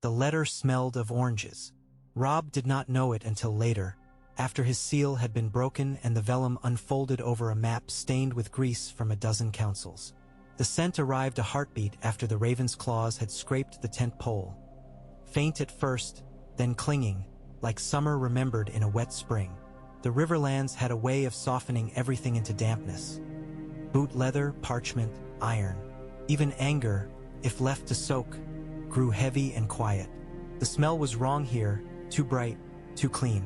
The letter smelled of oranges. Robb did not know it until later, after his seal had been broken and the vellum unfolded over a map stained with grease from a dozen councils. The scent arrived a heartbeat after the raven's claws had scraped the tent pole. Faint at first, then clinging, like summer remembered in a wet spring. The Riverlands had a way of softening everything into dampness. Boot leather, parchment, iron, even anger, if left to soak, grew heavy and quiet. The smell was wrong here, too bright, too clean.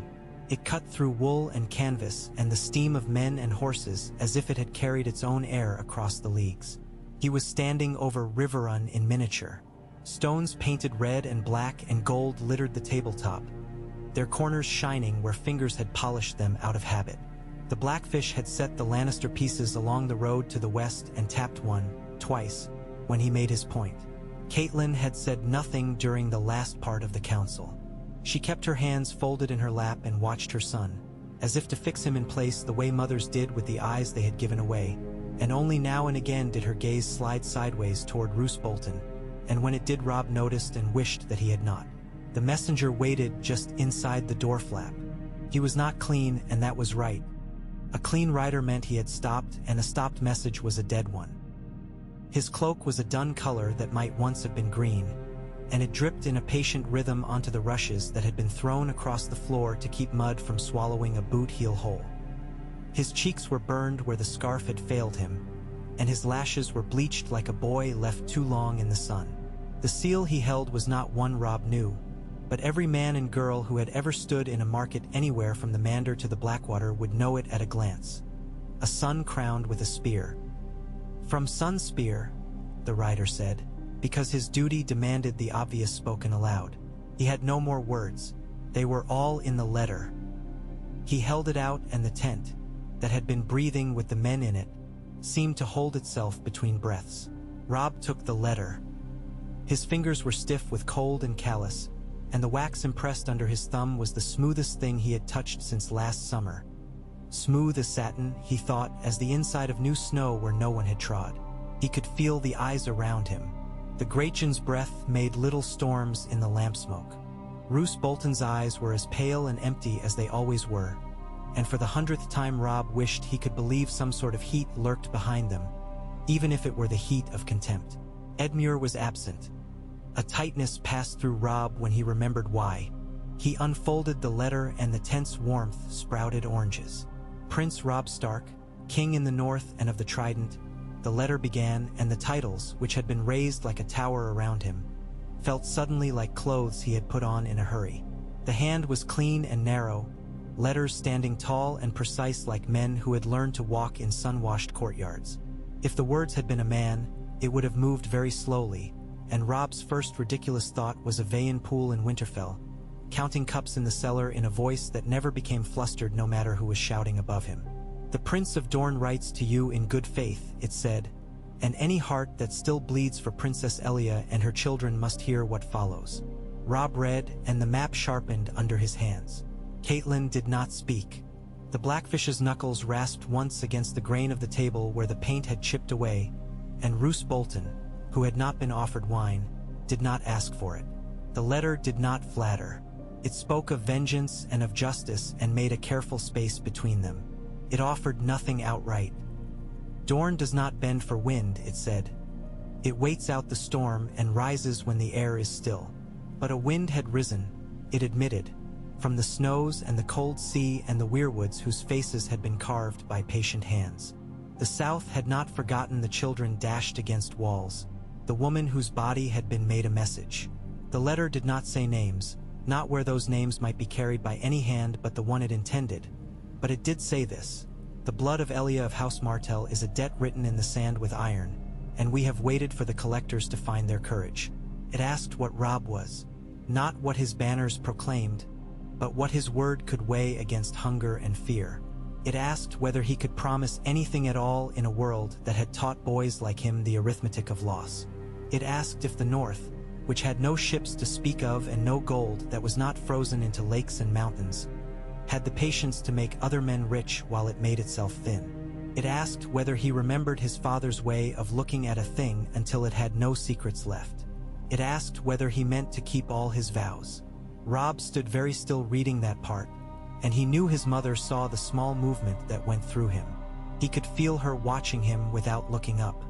It cut through wool and canvas and the steam of men and horses as if it had carried its own air across the leagues. He was standing over Riverrun in miniature. Stones painted red and black and gold littered the tabletop, their corners shining where fingers had polished them out of habit. The Blackfish had set the Lannister pieces along the road to the west and tapped twice, when he made his point. Catelyn had said nothing during the last part of the council. She kept her hands folded in her lap and watched her son, as if to fix him in place the way mothers did with the eyes they had given away, and only now and again did her gaze slide sideways toward Roose Bolton, and when it did Robb noticed and wished that he had not. The messenger waited just inside the door flap. He was not clean, and that was right. A clean rider meant he had stopped, and a stopped message was a dead one. His cloak was a dun color that might once have been green, and it dripped in a patient rhythm onto the rushes that had been thrown across the floor to keep mud from swallowing a boot heel hole. His cheeks were burned where the scarf had failed him, and his lashes were bleached like a boy left too long in the sun. The seal he held was not one Robb knew, but every man and girl who had ever stood in a market anywhere from the Mander to the Blackwater would know it at a glance. A son crowned with a spear. From Son's spear, the rider said, because his duty demanded the obvious spoken aloud. He had no more words. They were all in the letter. He held it out, and the tent, that had been breathing with the men in it, seemed to hold itself between breaths. Robb took the letter. His fingers were stiff with cold and callous, and the wax impressed under his thumb was the smoothest thing he had touched since last summer. Smooth as satin, he thought, as the inside of new snow where no one had trod. He could feel the eyes around him. The Gretchen's breath made little storms in the lamp smoke. Roose Bolton's eyes were as pale and empty as they always were, and for the 100th time Robb wished he could believe some sort of heat lurked behind them, even if it were the heat of contempt. Edmure was absent. A tightness passed through Robb when he remembered why. He unfolded the letter, and the tense warmth sprouted oranges. Prince Robb Stark, King in the North and of the Trident, the letter began, and the titles, which had been raised like a tower around him, felt suddenly like clothes he had put on in a hurry. The hand was clean and narrow, letters standing tall and precise like men who had learned to walk in sun-washed courtyards. If the words had been a man, it would have moved very slowly, and Robb's first ridiculous thought was of Vayen Pool in Winterfell, counting cups in the cellar in a voice that never became flustered no matter who was shouting above him. "The Prince of Dorne writes to you in good faith," it said, "and any heart that still bleeds for Princess Elia and her children must hear what follows." Robb read, and the map sharpened under his hands. Catelyn did not speak. The Blackfish's knuckles rasped once against the grain of the table where the paint had chipped away, and Roose Bolton, who had not been offered wine, did not ask for it. The letter did not flatter. It spoke of vengeance and of justice and made a careful space between them. It offered nothing outright. "Dorne does not bend for wind," it said. "It waits out the storm and rises when the air is still." But a wind had risen, it admitted, from the snows and the cold sea and the weirwoods whose faces had been carved by patient hands. The South had not forgotten the children dashed against walls, the woman whose body had been made a message. The letter did not say names, not where those names might be carried by any hand but the one it intended, but it did say this: "The blood of Elia of House Martell is a debt written in the sand with iron, and we have waited for the collectors to find their courage." It asked what Robb was, not what his banners proclaimed, but what his word could weigh against hunger and fear. It asked whether he could promise anything at all in a world that had taught boys like him the arithmetic of loss. It asked if the North, which had no ships to speak of and no gold that was not frozen into lakes and mountains, had the patience to make other men rich while it made itself thin. It asked whether he remembered his father's way of looking at a thing until it had no secrets left. It asked whether he meant to keep all his vows. Robb stood very still reading that part, and he knew his mother saw the small movement that went through him. He could feel her watching him without looking up.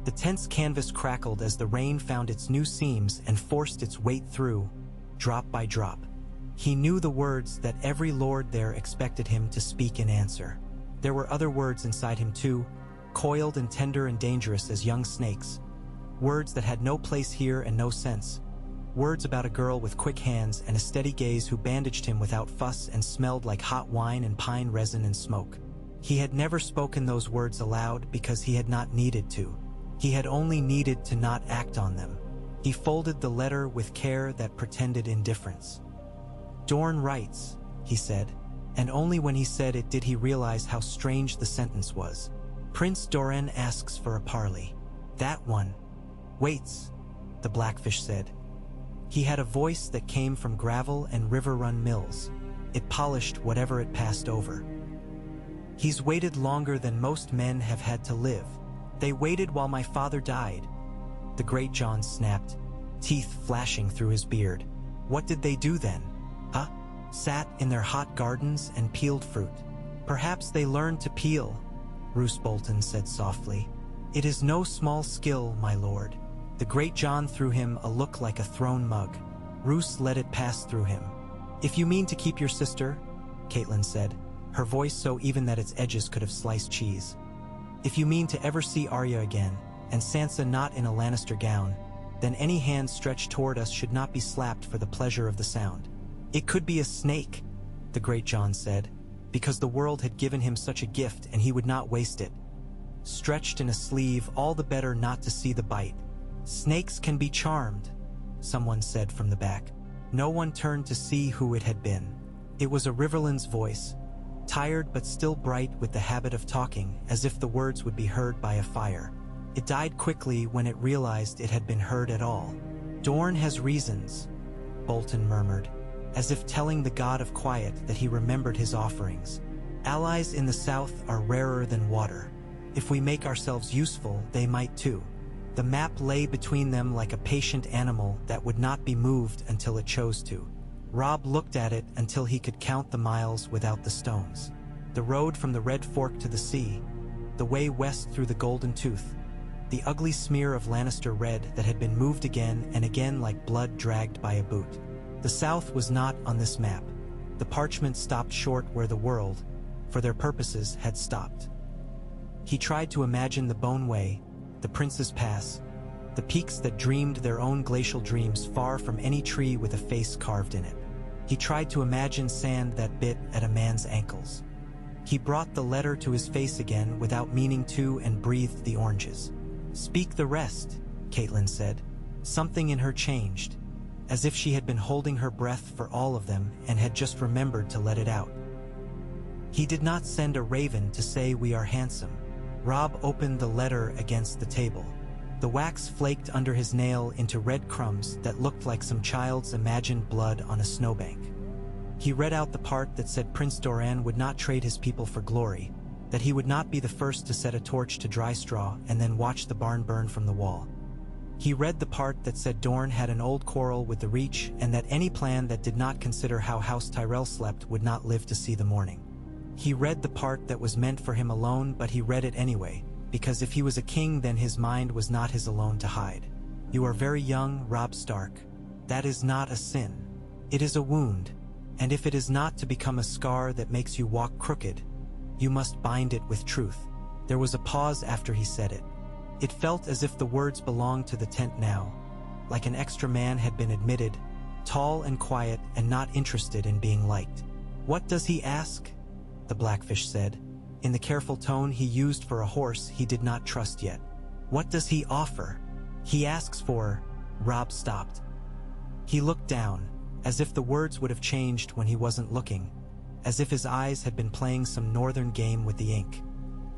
The tense canvas crackled as the rain found its new seams and forced its weight through, drop by drop. He knew the words that every lord there expected him to speak in answer. There were other words inside him too, coiled and tender and dangerous as young snakes. Words that had no place here and no sense. Words about a girl with quick hands and a steady gaze who bandaged him without fuss and smelled like hot wine and pine resin and smoke. He had never spoken those words aloud because he had not needed to. He had only needed to not act on them. He folded the letter with care that pretended indifference. "Dorne writes," he said, and only when he said it did he realize how strange the sentence was. "Prince Dorne asks for a parley. That one waits," the Blackfish said. He had a voice that came from gravel and river-run mills. It polished whatever it passed over. "He's waited longer than most men have had to live. They waited while my father died." The Great John snapped, teeth flashing through his beard. "What did they do then? Huh? Sat in their hot gardens and peeled fruit. Perhaps they learned to peel," Roose Bolton said softly. "It is no small skill, my lord." The Great John threw him a look like a thrown mug. Roose let it pass through him. "If you mean to keep your sister," Catelyn said, her voice so even that its edges could have sliced cheese. "If you mean to ever see Arya again, and Sansa not in a Lannister gown, then any hand stretched toward us should not be slapped for the pleasure of the sound." "It could be a snake," the Great John said, because the world had given him such a gift and he would not waste it. "Stretched in a sleeve, all the better not to see the bite." "Snakes can be charmed," someone said from the back. No one turned to see who it had been. It was a Riverland's voice, tired but still bright with the habit of talking, as if the words would be heard by a fire. It died quickly when it realized it had been heard at all. "Dorne has reasons," Bolton murmured, as if telling the god of quiet that he remembered his offerings. "Allies in the south are rarer than water. If we make ourselves useful, they might too." The map lay between them like a patient animal that would not be moved until it chose to. Robb looked at it until he could count the miles without the stones. The road from the Red Fork to the sea, the way west through the Golden Tooth, the ugly smear of Lannister red that had been moved again and again like blood dragged by a boot. The south was not on this map. The parchment stopped short where the world, for their purposes, had stopped. He tried to imagine the Bone Way, the Prince's Pass, the peaks that dreamed their own glacial dreams far from any tree with a face carved in it. He tried to imagine sand that bit at a man's ankles. He brought the letter to his face again without meaning to and breathed the oranges. "Speak the rest," Catelyn said. Something in her changed, as if she had been holding her breath for all of them and had just remembered to let it out. "He did not send a raven to say we are handsome." Robb opened the letter against the table. The wax flaked under his nail into red crumbs that looked like some child's imagined blood on a snowbank. He read out the part that said Prince Doran would not trade his people for glory, that he would not be the first to set a torch to dry straw and then watch the barn burn from the wall. He read the part that said Dorne had an old quarrel with the Reach and that any plan that did not consider how House Tyrell slept would not live to see the morning. He read the part that was meant for him alone, but he read it anyway, because if he was a king then his mind was not his alone to hide. "You are very young, Robb Stark. That is not a sin. It is a wound, and if it is not to become a scar that makes you walk crooked, you must bind it with truth." There was a pause after he said it. It felt as if the words belonged to the tent now, like an extra man had been admitted, tall and quiet and not interested in being liked. "What does he ask?" the Blackfish said, in the careful tone he used for a horse he did not trust yet. "What does he offer?" "He asks for—" Robb stopped. He looked down, as if the words would have changed when he wasn't looking, as if his eyes had been playing some northern game with the ink.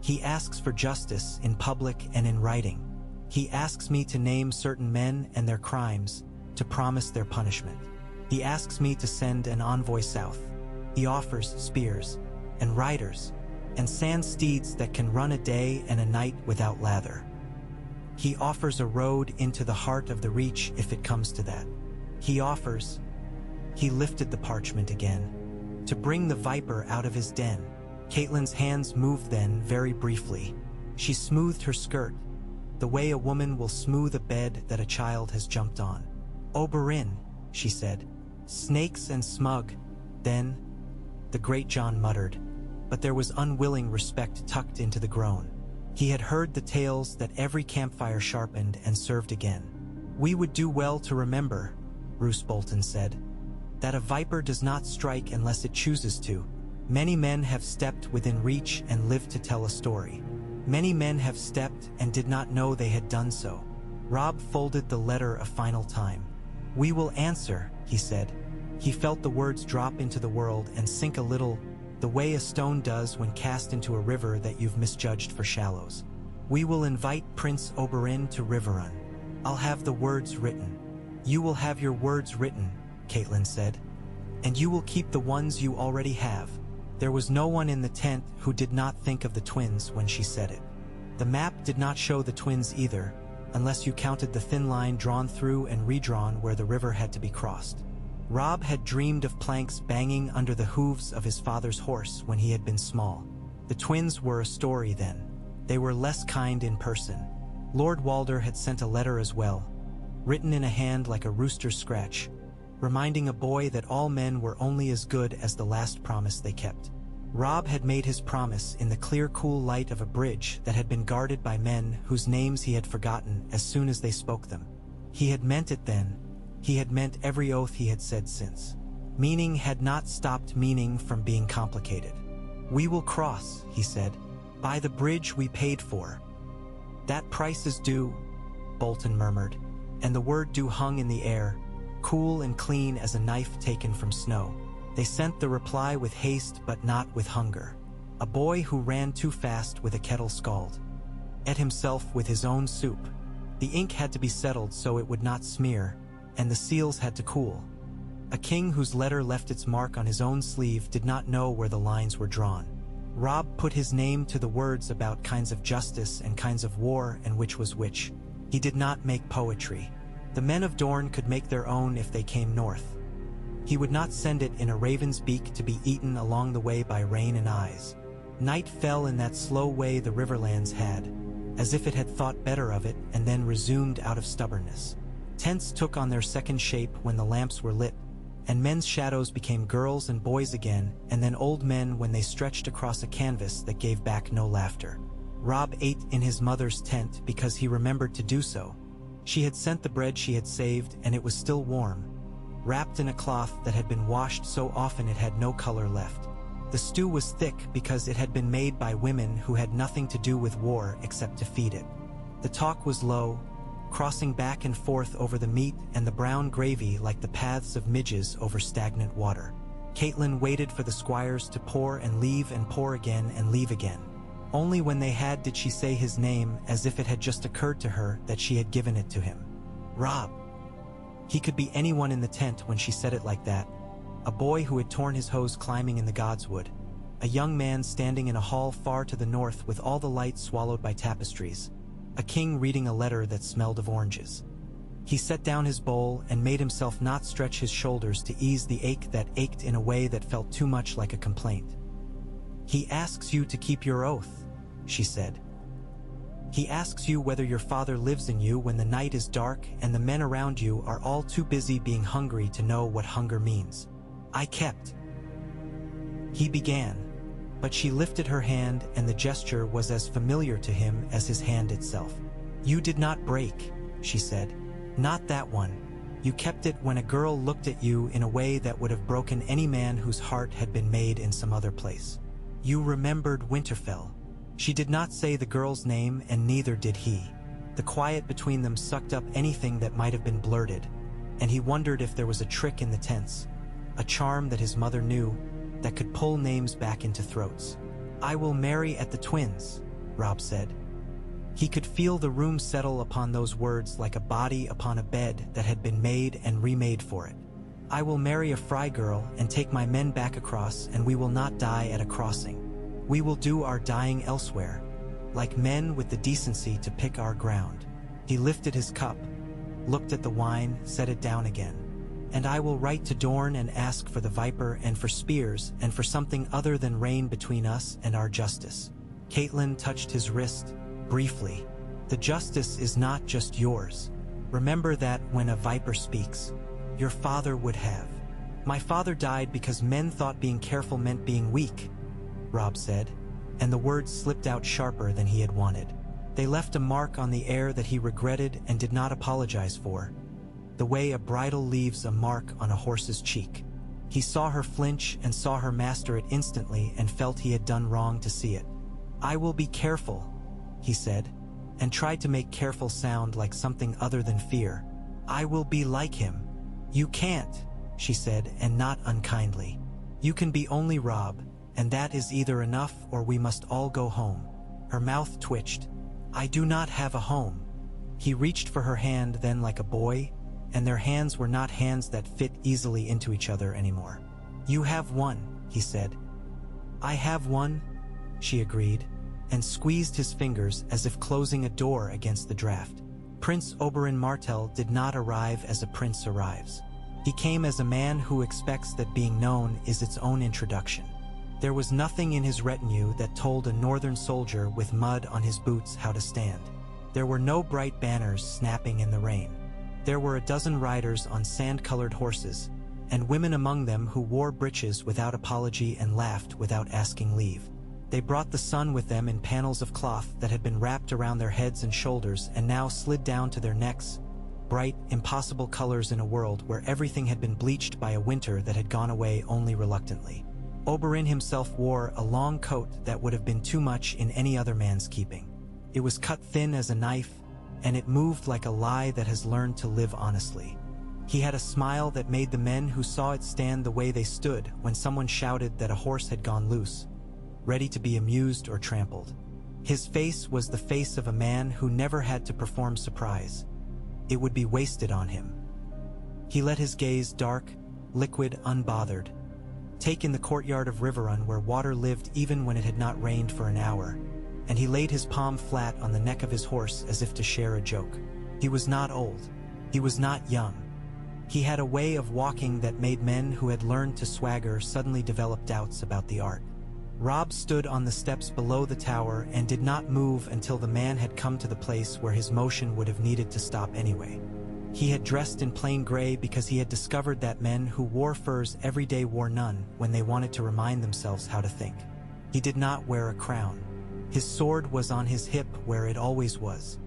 "He asks for justice in public and in writing. He asks me to name certain men and their crimes, to promise their punishment. He asks me to send an envoy south. He offers spears and riders and sand steeds that can run a day and a night without lather. He offers a road into the heart of the Reach if it comes to that. He offers—" He lifted the parchment again. "To bring the viper out of his den." Catelyn's hands moved then, very briefly. She smoothed her skirt, the way a woman will smooth a bed that a child has jumped on. "Oberyn," she said. "Snakes and smug." "Then," the great John muttered, but there was unwilling respect tucked into the groan. He had heard the tales that every campfire sharpened and served again. "We would do well to remember," Roose Bolton said, "that a viper does not strike unless it chooses to. Many men have stepped within reach and lived to tell a story. Many men have stepped and did not know they had done so." Robb folded the letter a final time. "We will answer," he said. He felt the words drop into the world and sink a little, the way a stone does when cast into a river that you've misjudged for shallows. "We will invite Prince Oberyn to Riverrun. I'll have the words written." "You will have your words written," Catelyn said. "And you will keep the ones you already have." There was no one in the tent who did not think of the twins when she said it. The map did not show the twins either, unless you counted the thin line drawn through and redrawn where the river had to be crossed. Robb had dreamed of planks banging under the hooves of his father's horse when he had been small. The twins were a story then. They were less kind in person. Lord Walder had sent a letter as well, written in a hand like a rooster's scratch, reminding a boy that all men were only as good as the last promise they kept. Robb had made his promise in the clear, cool light of a bridge that had been guarded by men whose names he had forgotten as soon as they spoke them. He had meant it then. He had meant every oath he had said since. Meaning had not stopped meaning from being complicated. "We will cross," he said, "by the bridge we paid for." "That price is due," Bolton murmured, and the word due hung in the air, cool and clean as a knife taken from snow. They sent the reply with haste but not with hunger. A boy who ran too fast with a kettle scald. Ate himself with his own soup. The ink had to be settled so it would not smear, and the seals had to cool. A king whose letter left its mark on his own sleeve did not know where the lines were drawn. Robb put his name to the words about kinds of justice and kinds of war and which was which. He did not make poetry. The men of Dorne could make their own if they came north. He would not send it in a raven's beak to be eaten along the way by rain and eyes. Night fell in that slow way the Riverlands had, as if it had thought better of it and then resumed out of stubbornness. Tents took on their second shape when the lamps were lit, and men's shadows became girls and boys again, and then old men when they stretched across a canvas that gave back no laughter. Robb ate in his mother's tent because he remembered to do so. She had sent the bread she had saved, and it was still warm, wrapped in a cloth that had been washed so often it had no color left. The stew was thick because it had been made by women who had nothing to do with war except to feed it. The talk was low, crossing back and forth over the meat and the brown gravy like the paths of midges over stagnant water. Catelyn waited for the squires to pour and leave and pour again and leave again. Only when they had did she say his name as if it had just occurred to her that she had given it to him. Robb. He could be anyone in the tent when she said it like that. A boy who had torn his hose climbing in the godswood. A young man standing in a hall far to the north with all the light swallowed by tapestries. A king reading a letter that smelled of oranges. He set down his bowl and made himself not stretch his shoulders to ease the ache that ached in a way that felt too much like a complaint. "He asks you to keep your oath," she said. "He asks you whether your father lives in you when the night is dark and the men around you are all too busy being hungry to know what hunger means." "I kept." He began, but she lifted her hand and the gesture was as familiar to him as his hand itself. "You did not break," she said. "Not that one. You kept it when a girl looked at you in a way that would have broken any man whose heart had been made in some other place. You remembered Winterfell." She did not say the girl's name and neither did he. The quiet between them sucked up anything that might have been blurted, and he wondered if there was a trick in the tense, a charm that his mother knew, that could pull names back into throats. "I will marry at the twins," Robb said. He could feel the room settle upon those words like a body upon a bed that had been made and remade for it. "I will marry a Fry girl and take my men back across, and we will not die at a crossing. We will do our dying elsewhere, like men with the decency to pick our ground." He lifted his cup, looked at the wine, set it down again. "And I will write to Dorne and ask for the viper and for spears and for something other than rain between us and our justice." Catelyn touched his wrist, briefly. "The justice is not just yours. Remember that when a viper speaks, your father would have." "My father died because men thought being careful meant being weak," Robb said, and the words slipped out sharper than he had wanted. They left a mark on the air that he regretted and did not apologize for, the way a bridle leaves a mark on a horse's cheek. He saw her flinch and saw her master it instantly and felt he had done wrong to see it. "I will be careful," he said, and tried to make careful sound like something other than fear. "I will be like him." "You can't," she said, and not unkindly. "You can be only Robb, and that is either enough or we must all go home." Her mouth twitched. "I do not have a home." He reached for her hand then like a boy, and their hands were not hands that fit easily into each other anymore. "You have one," he said. "I have one," she agreed, and squeezed his fingers as if closing a door against the draft. Prince Oberyn Martell did not arrive as a prince arrives. He came as a man who expects that being known is its own introduction. There was nothing in his retinue that told a northern soldier with mud on his boots how to stand. There were no bright banners snapping in the rain. There were a dozen riders on sand-colored horses, and women among them who wore breeches without apology and laughed without asking leave. They brought the sun with them in panels of cloth that had been wrapped around their heads and shoulders and now slid down to their necks, bright, impossible colors in a world where everything had been bleached by a winter that had gone away only reluctantly. Oberyn himself wore a long coat that would have been too much in any other man's keeping. It was cut thin as a knife, and it moved like a lie that has learned to live honestly. He had a smile that made the men who saw it stand the way they stood when someone shouted that a horse had gone loose, ready to be amused or trampled. His face was the face of a man who never had to perform surprise. It would be wasted on him. He let his gaze, dark, liquid, unbothered, take in the courtyard of Riverrun where water lived even when it had not rained for an hour, and he laid his palm flat on the neck of his horse as if to share a joke. He was not old. He was not young. He had a way of walking that made men who had learned to swagger suddenly develop doubts about the art. Robb stood on the steps below the tower and did not move until the man had come to the place where his motion would have needed to stop anyway. He had dressed in plain gray because he had discovered that men who wore furs every day wore none when they wanted to remind themselves how to think. He did not wear a crown. His sword was on his hip where it always was.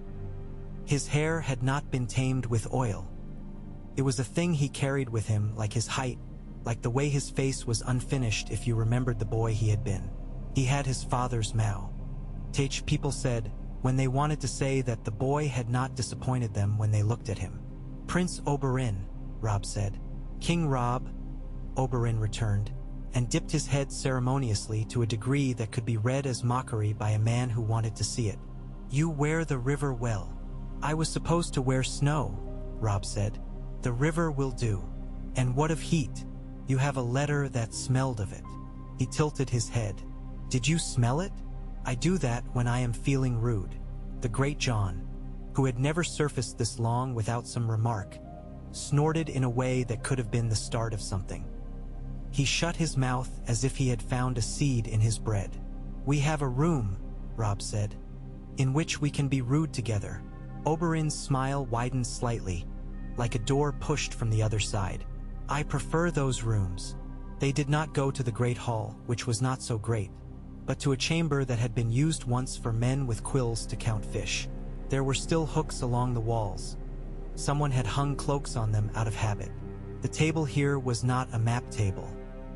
His hair had not been tamed with oil. It was a thing he carried with him, like his height, like the way his face was unfinished if you remembered the boy he had been. He had his father's mow. Tach people said, when they wanted to say that the boy had not disappointed them when they looked at him. "Prince Oberyn," Robb said. "King Robb," Oberyn returned, and dipped his head ceremoniously to a degree that could be read as mockery by a man who wanted to see it. "You wear the river well." "I was supposed to wear snow," Robb said. "The river will do." "And what of heat? You have a letter that smelled of it." He tilted his head. "Did you smell it? I do that when I am feeling rude." The great John, who had never surfaced this long without some remark, snorted in a way that could have been the start of something. He shut his mouth as if he had found a seed in his bread. "We have a room," Robb said, "in which we can be rude together." Oberyn's smile widened slightly, like a door pushed from the other side. "I prefer those rooms." They did not go to the great hall, which was not so great, but to a chamber that had been used once for men with quills to count fish. There were still hooks along the walls. Someone had hung cloaks on them out of habit. The table here was not a map table.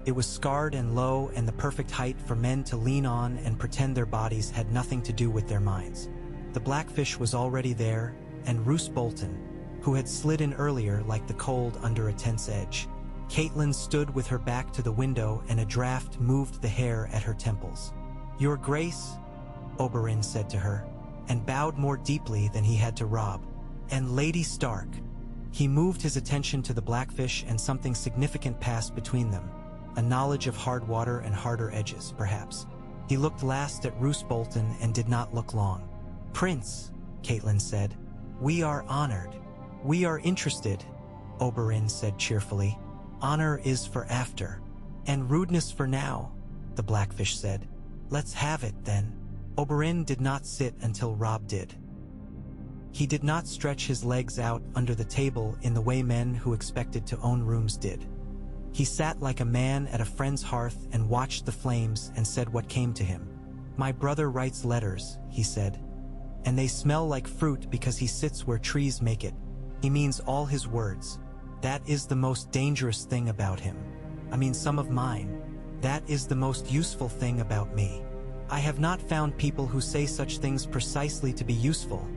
It was scarred and low and the perfect height for men to lean on and pretend their bodies had nothing to do with their minds. The blackfish was already there, and Roose Bolton, who had slid in earlier like the cold under a tense edge. Catelyn stood with her back to the window and a draft moved the hair at her temples. "Your Grace," Oberyn said to her, and bowed more deeply than he had to Robb. "And Lady Stark." He moved his attention to the blackfish and something significant passed between them, a knowledge of hard water and harder edges, perhaps. He looked last at Roose Bolton and did not look long. "Prince," Catelyn said, We are honored. We are interested, Oberyn said cheerfully. Honor is for after, and rudeness for now, the Blackfish said. Let's have it, then. Oberyn did not sit until Robb did. He did not stretch his legs out under the table in the way men who expected to own rooms did. He sat like a man at a friend's hearth and watched the flames and said what came to him. My brother writes letters, he said, and they smell like fruit because he sits where trees make it. He means all his words. That is the most dangerous thing about him. I mean some of mine. That is the most useful thing about me. I have not found people who say such things precisely to be useful,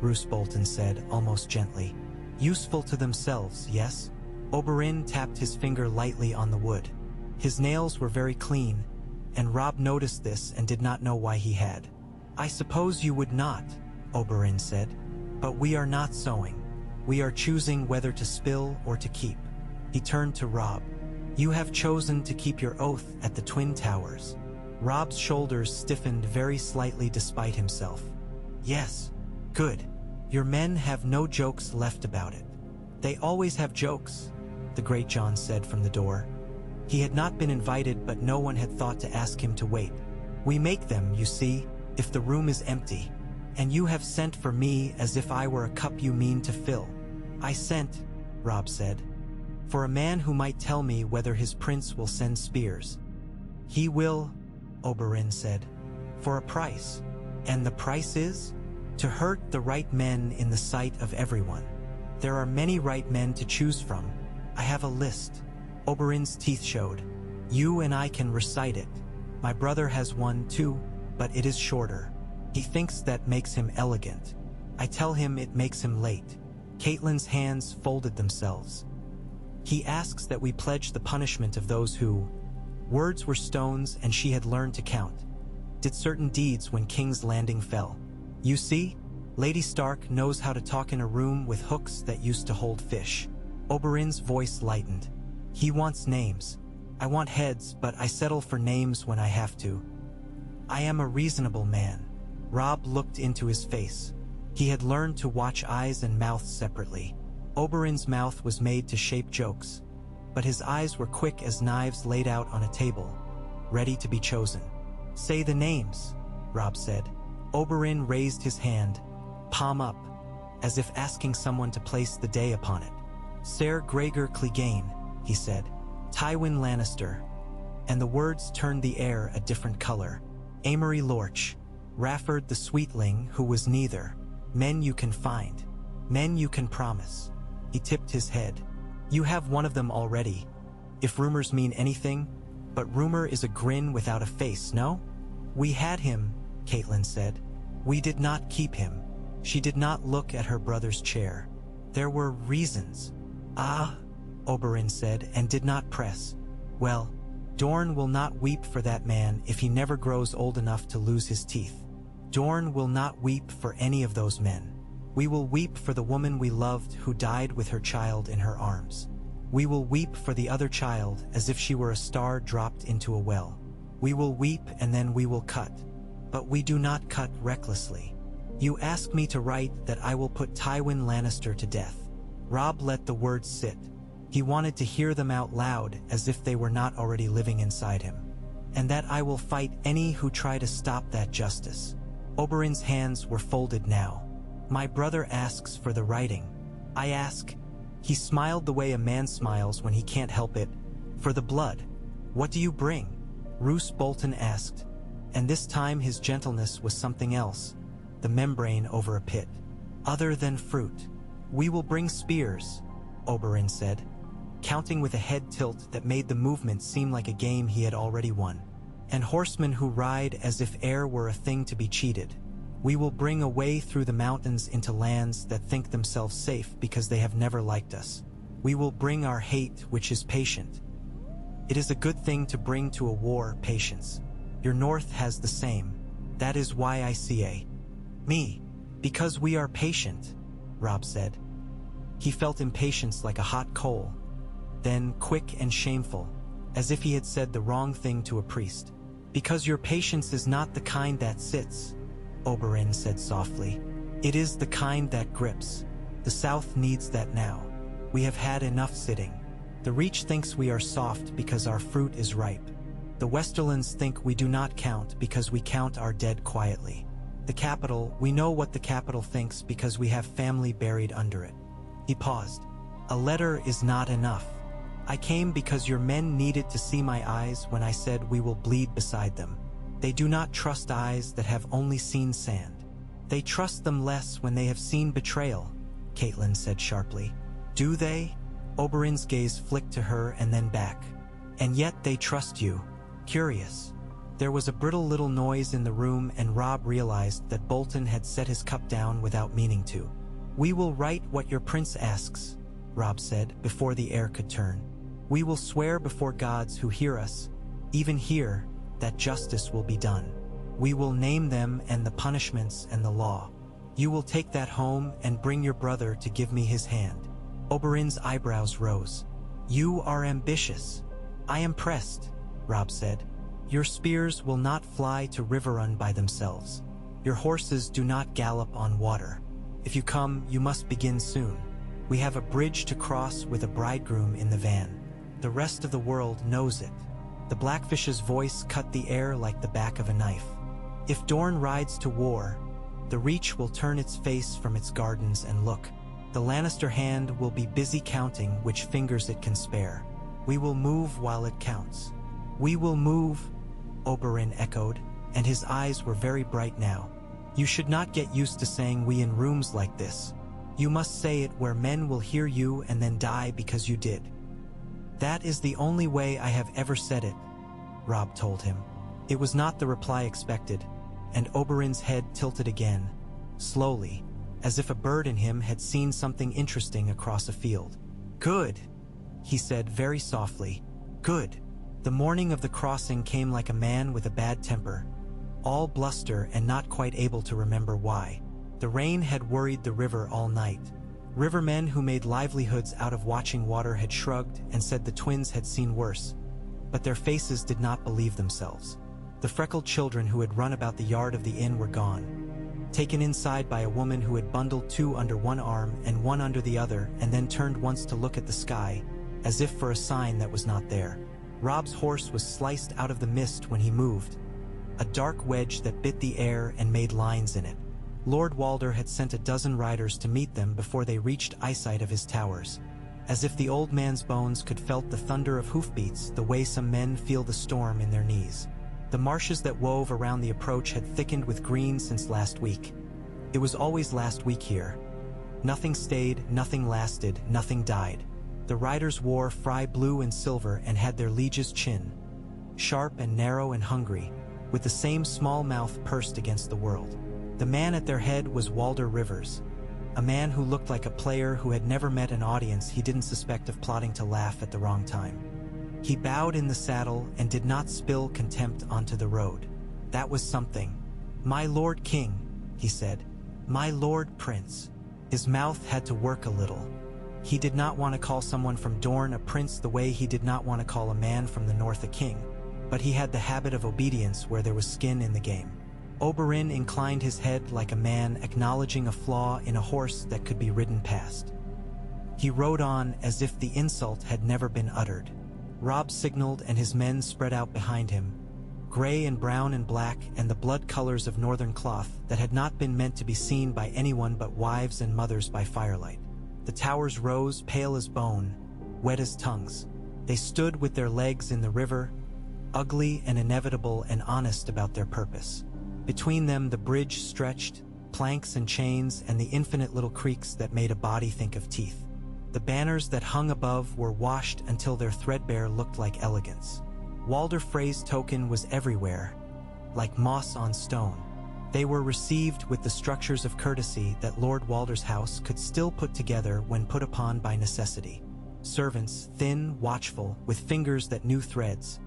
Roose Bolton said, almost gently. Useful to themselves, yes? Oberyn tapped his finger lightly on the wood. His nails were very clean, and Robb noticed this and did not know why he had. I suppose you would not, Oberyn said, but we are not sowing. We are choosing whether to spill or to keep. He turned to Robb. You have chosen to keep your oath at the Twin Towers. Robb's shoulders stiffened very slightly despite himself. Yes. Good. Your men have no jokes left about it. They always have jokes, the Great John said from the door. He had not been invited, but no one had thought to ask him to wait. We make them, you see, if the room is empty. And you have sent for me as if I were a cup you mean to fill. I sent, Robb said, for a man who might tell me whether his prince will send spears. He will, Oberyn said, for a price. And the price is? To hurt the right men in the sight of everyone. There are many right men to choose from. I have a list. Oberyn's teeth showed. You and I can recite it. My brother has one too, but it is shorter. He thinks that makes him elegant. I tell him it makes him late. Catelyn's hands folded themselves. He asks that we pledge the punishment of those who, words were stones and she had learned to count, did certain deeds when King's Landing fell. You see, Lady Stark knows how to talk in a room with hooks that used to hold fish. Oberyn's voice lightened. He wants names. I want heads, but I settle for names when I have to. I am a reasonable man. Robb looked into his face. He had learned to watch eyes and mouths separately. Oberyn's mouth was made to shape jokes, but his eyes were quick as knives laid out on a table, ready to be chosen. Say the names, Robb said. Oberyn raised his hand, palm up, as if asking someone to place the day upon it. Ser Gregor Clegane, he said. Tywin Lannister. And the words turned the air a different color. Amory Lorch. Rafford the Sweetling, who was neither. Men you can find. Men you can promise. He tipped his head. You have one of them already. If rumors mean anything, but rumor is a grin without a face, no? We had him, Catelyn said. We did not keep him. She did not look at her brother's chair. There were reasons. Ah, Oberyn said, and did not press. Well, Dorne will not weep for that man if he never grows old enough to lose his teeth. Dorne will not weep for any of those men. We will weep for the woman we loved who died with her child in her arms. We will weep for the other child as if she were a star dropped into a well. We will weep and then we will cut. But we do not cut recklessly. You ask me to write that I will put Tywin Lannister to death. Robb let the words sit. He wanted to hear them out loud as if they were not already living inside him. And that I will fight any who try to stop that justice. Oberyn's hands were folded now. My brother asks for the writing. I ask. He smiled the way a man smiles when he can't help it. For the blood. What do you bring? Roose Bolton asked. And this time his gentleness was something else. The membrane over a pit. Other than fruit. We will bring spears, Oberyn said, counting with a head tilt that made the movement seem like a game he had already won. And horsemen who ride as if air were a thing to be cheated. We will bring a way through the mountains into lands that think themselves safe because they have never liked us. We will bring our hate, which is patient. It is a good thing to bring to a war patience. Your north has the same. That is why I see me. Because we are patient, Robb said. He felt impatience like a hot coal, then quick and shameful, as if he had said the wrong thing to a priest. Because your patience is not the kind that sits, Oberyn said softly. It is the kind that grips. The South needs that now. We have had enough sitting. The Reach thinks we are soft because our fruit is ripe. The Westerlands think we do not count because we count our dead quietly. The capital, we know what the capital thinks because we have family buried under it. He paused. A letter is not enough. I came because your men needed to see my eyes when I said we will bleed beside them. They do not trust eyes that have only seen sand. They trust them less when they have seen betrayal, Caitlin said sharply. Do they? Oberyn's gaze flicked to her and then back. And yet they trust you. Curious. There was a brittle little noise in the room and Robb realized that Bolton had set his cup down without meaning to. We will write what your prince asks, Robb said, before the air could turn. We will swear before gods who hear us, even here, that justice will be done. We will name them and the punishments and the law. You will take that home and bring your brother to give me his hand. Oberyn's eyebrows rose. You are ambitious. I am pressed, Robb said. Your spears will not fly to Riverrun by themselves. Your horses do not gallop on water. If you come, you must begin soon. We have a bridge to cross with a bridegroom in the van. The rest of the world knows it. The Blackfish's voice cut the air like the back of a knife. If Dorne rides to war, the Reach will turn its face from its gardens and look. The Lannister hand will be busy counting which fingers it can spare. We will move while it counts. We will move, Oberyn echoed, and his eyes were very bright now. You should not get used to saying we in rooms like this. You must say it where men will hear you and then die because you did. That is the only way I have ever said it, Robb told him. It was not the reply expected, and Oberyn's head tilted again, slowly, as if a bird in him had seen something interesting across a field. Good, he said very softly. Good. The morning of the crossing came like a man with a bad temper, all bluster and not quite able to remember why. The rain had worried the river all night. Rivermen who made livelihoods out of watching water had shrugged and said the twins had seen worse, but their faces did not believe themselves. The freckled children who had run about the yard of the inn were gone, taken inside by a woman who had bundled two under one arm and one under the other and then turned once to look at the sky, as if for a sign that was not there. Robb's horse was sliced out of the mist when he moved, a dark wedge that bit the air and made lines in it. Lord Walder had sent a dozen riders to meet them before they reached eyesight of his towers, as if the old man's bones could felt the thunder of hoofbeats the way some men feel the storm in their knees. The marshes that wove around the approach had thickened with green since last week. It was always last week here. Nothing stayed, nothing lasted, nothing died. The riders wore fry blue and silver and had their liege's chin, sharp and narrow and hungry, with the same small mouth pursed against the world. The man at their head was Walder Rivers, a man who looked like a player who had never met an audience he didn't suspect of plotting to laugh at the wrong time. He bowed in the saddle and did not spill contempt onto the road. That was something. My Lord King, he said. My Lord Prince. His mouth had to work a little. He did not want to call someone from Dorne a prince the way he did not want to call a man from the north a king, but he had the habit of obedience where there was skin in the game. Oberyn inclined his head like a man acknowledging a flaw in a horse that could be ridden past. He rode on as if the insult had never been uttered. Robb signaled and his men spread out behind him, gray and brown and black and the blood colors of northern cloth that had not been meant to be seen by anyone but wives and mothers by firelight. The towers rose pale as bone, wet as tongues. They stood with their legs in the river, ugly and inevitable and honest about their purpose. Between them the bridge stretched, planks and chains and the infinite little creaks that made a body think of teeth. The banners that hung above were washed until their threadbare looked like elegance. Walder Frey's token was everywhere, like moss on stone. They were received with the structures of courtesy that Lord Walder's house could still put together when put upon by necessity. Servants, thin, watchful, with fingers that knew threads,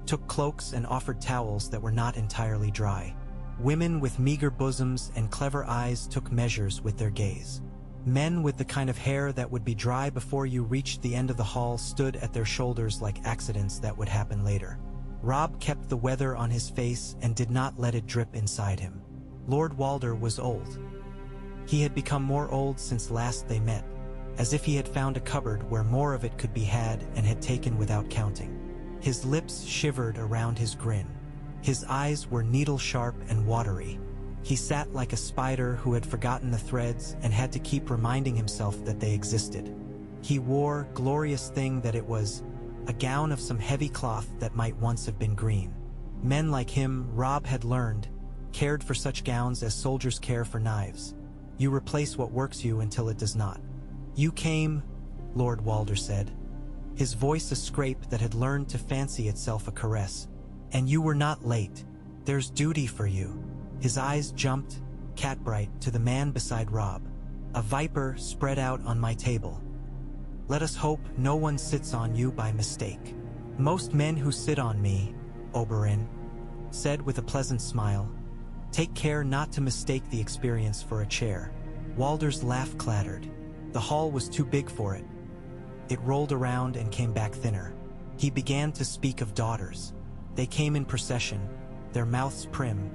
took cloaks and offered towels that were not entirely dry. Women with meager bosoms and clever eyes took measures with their gaze. Men with the kind of hair that would be dry before you reached the end of the hall stood at their shoulders like accidents that would happen later. Robb kept the weather on his face and did not let it drip inside him. Lord Walder was old. He had become more old since last they met, as if he had found a cupboard where more of it could be had and had taken without counting. His lips shivered around his grin. His eyes were needle-sharp and watery. He sat like a spider who had forgotten the threads and had to keep reminding himself that they existed. He wore, glorious thing that it was, a gown of some heavy cloth that might once have been green. Men like him, Robb had learned, cared for such gowns as soldiers care for knives. You replace what works you until it does not. You came, Lord Walder said, his voice a scrape that had learned to fancy itself a caress. And you were not late. There's duty for you. His eyes jumped, cat-bright, to the man beside Robb. A viper spread out on my table. Let us hope no one sits on you by mistake. Most men who sit on me, Oberyn said with a pleasant smile, take care not to mistake the experience for a chair. Walder's laugh clattered. The hall was too big for it. It rolled around and came back thinner. He began to speak of daughters. They came in procession, their mouths prim,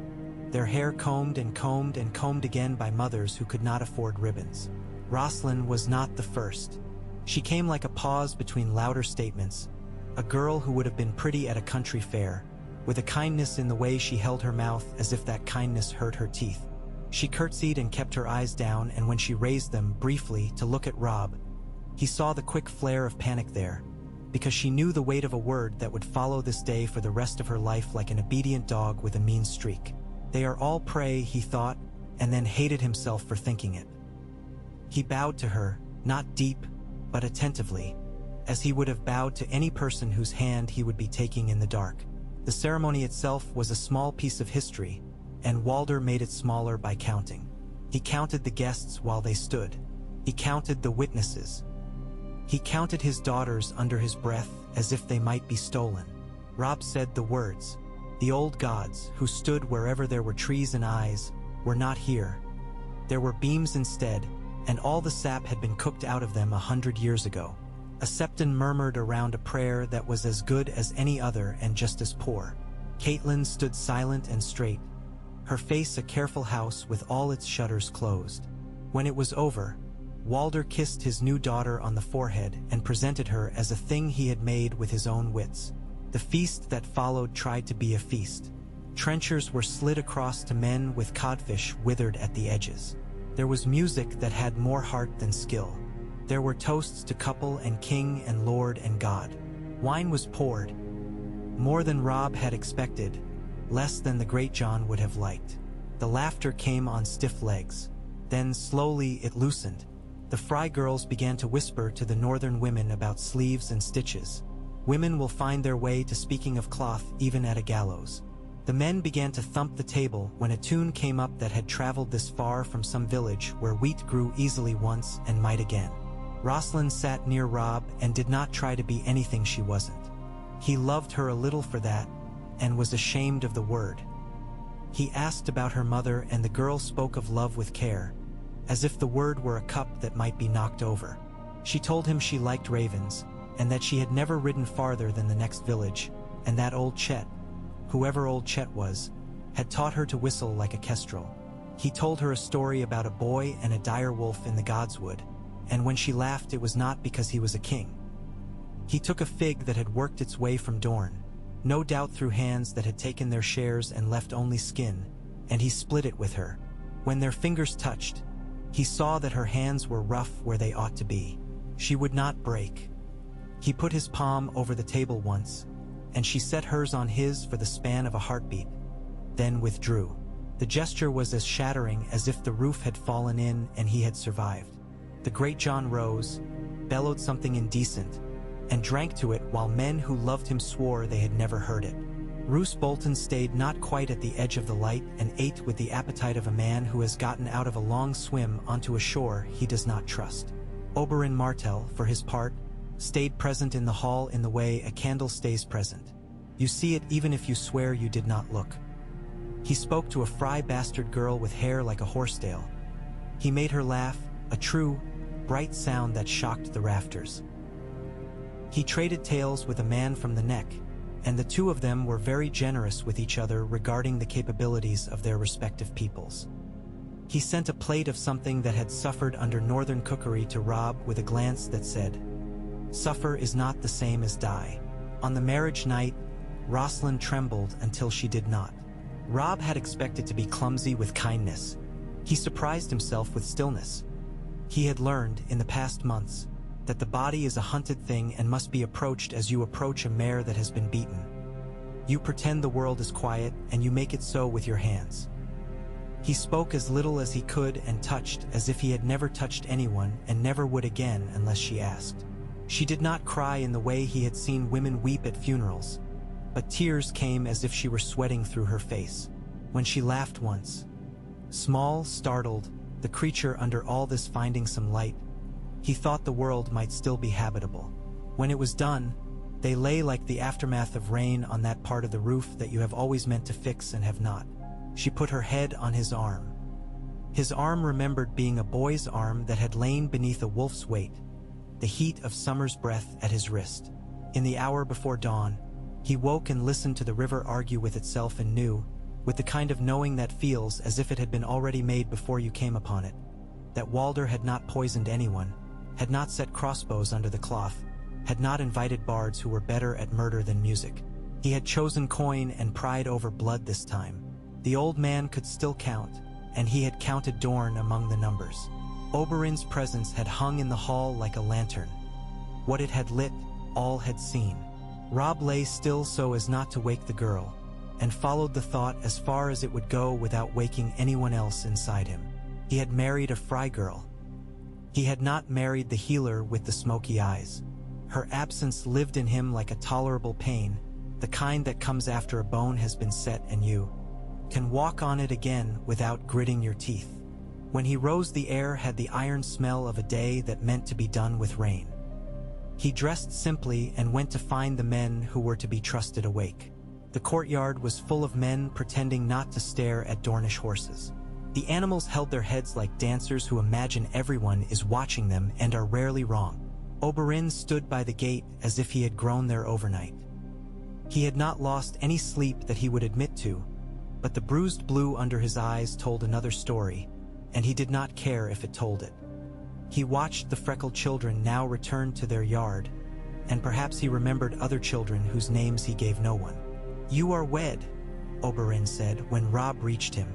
their hair combed and combed and combed again by mothers who could not afford ribbons. Rosalind was not the first. She came like a pause between louder statements, a girl who would have been pretty at a country fair, with a kindness in the way she held her mouth as if that kindness hurt her teeth. She curtsied and kept her eyes down, and when she raised them briefly to look at Robb, he saw the quick flare of panic there, because she knew the weight of a word that would follow this day for the rest of her life like an obedient dog with a mean streak. They are all prey, he thought, and then hated himself for thinking it. He bowed to her, not deep, but attentively, as he would have bowed to any person whose hand he would be taking in the dark. The ceremony itself was a small piece of history, and Walder made it smaller by counting. He counted the guests while they stood. He counted the witnesses. He counted his daughters under his breath as if they might be stolen. Robb said the words. The old gods, who stood wherever there were trees and eyes, were not here. There were beams instead, and all the sap had been cooked out of them 100 years ago. A septon murmured around a prayer that was as good as any other and just as poor. Catelyn stood silent and straight, her face a careful house with all its shutters closed. When it was over, Walder kissed his new daughter on the forehead and presented her as a thing he had made with his own wits. The feast that followed tried to be a feast. Trenchers were slid across to men with codfish withered at the edges. There was music that had more heart than skill. There were toasts to couple and king and lord and god. Wine was poured. More than Robb had expected, less than the great John would have liked. The laughter came on stiff legs. Then slowly it loosened. The Fry girls began to whisper to the northern women about sleeves and stitches. Women will find their way to speaking of cloth even at a gallows. The men began to thump the table when a tune came up that had traveled this far from some village where wheat grew easily once and might again. Rosalind sat near Robb and did not try to be anything she wasn't. He loved her a little for that, and was ashamed of the word. He asked about her mother, and the girl spoke of love with care, as if the word were a cup that might be knocked over. She told him she liked ravens, and that she had never ridden farther than the next village, and that old Chet, whoever old Chet was, had taught her to whistle like a kestrel. He told her a story about a boy and a dire wolf in the Godswood, and when she laughed it was not because he was a king. He took a fig that had worked its way from Dorne, no doubt through hands that had taken their shares and left only skin, and he split it with her. When their fingers touched, he saw that her hands were rough where they ought to be. She would not break. He put his palm over the table once, and she set hers on his for the span of a heartbeat, then withdrew. The gesture was as shattering as if the roof had fallen in and he had survived. The great John rose, bellowed something indecent, and drank to it while men who loved him swore they had never heard it. Roose Bolton stayed not quite at the edge of the light and ate with the appetite of a man who has gotten out of a long swim onto a shore he does not trust. Oberyn Martell, for his part, stayed present in the hall in the way a candle stays present. You see it even if you swear you did not look. He spoke to a Fry bastard girl with hair like a horsetail. He made her laugh, a true, bright sound that shocked the rafters. He traded tales with a man from the Neck, and the two of them were very generous with each other regarding the capabilities of their respective peoples. He sent a plate of something that had suffered under northern cookery to Robb with a glance that said, "Suffer is not the same as die." On the marriage night, Rosalind trembled until she did not. Robb had expected to be clumsy with kindness. He surprised himself with stillness. He had learned, in the past months, that the body is a hunted thing and must be approached as you approach a mare that has been beaten. You pretend the world is quiet, and you make it so with your hands. He spoke as little as he could and touched as if he had never touched anyone and never would again unless she asked. She did not cry in the way he had seen women weep at funerals, but tears came as if she were sweating through her face. When she laughed once, small, startled, the creature under all this finding some light, he thought the world might still be habitable. When it was done, they lay like the aftermath of rain on that part of the roof that you have always meant to fix and have not. She put her head on his arm. His arm remembered being a boy's arm that had lain beneath a wolf's weight, the heat of summer's breath at his wrist. In the hour before dawn, he woke and listened to the river argue with itself and knew, with the kind of knowing that feels as if it had been already made before you came upon it, that Walder had not poisoned anyone, had not set crossbows under the cloth, had not invited bards who were better at murder than music. He had chosen coin and pride over blood this time. The old man could still count, and he had counted Dorne among the numbers. Oberyn's presence had hung in the hall like a lantern. What it had lit, all had seen. Robb lay still so as not to wake the girl, and followed the thought as far as it would go without waking anyone else inside him. He had married a fry girl. He had not married the healer with the smoky eyes. Her absence lived in him like a tolerable pain, the kind that comes after a bone has been set and you can walk on it again without gritting your teeth. When he rose, the air had the iron smell of a day that meant to be done with rain. He dressed simply and went to find the men who were to be trusted awake. The courtyard was full of men pretending not to stare at Dornish horses. The animals held their heads like dancers who imagine everyone is watching them and are rarely wrong. Oberyn stood by the gate as if he had grown there overnight. He had not lost any sleep that he would admit to, but the bruised blue under his eyes told another story, and he did not care if it told it. He watched the freckled children now return to their yard, and perhaps he remembered other children whose names he gave no one. "You are wed," Oberyn said when Robb reached him,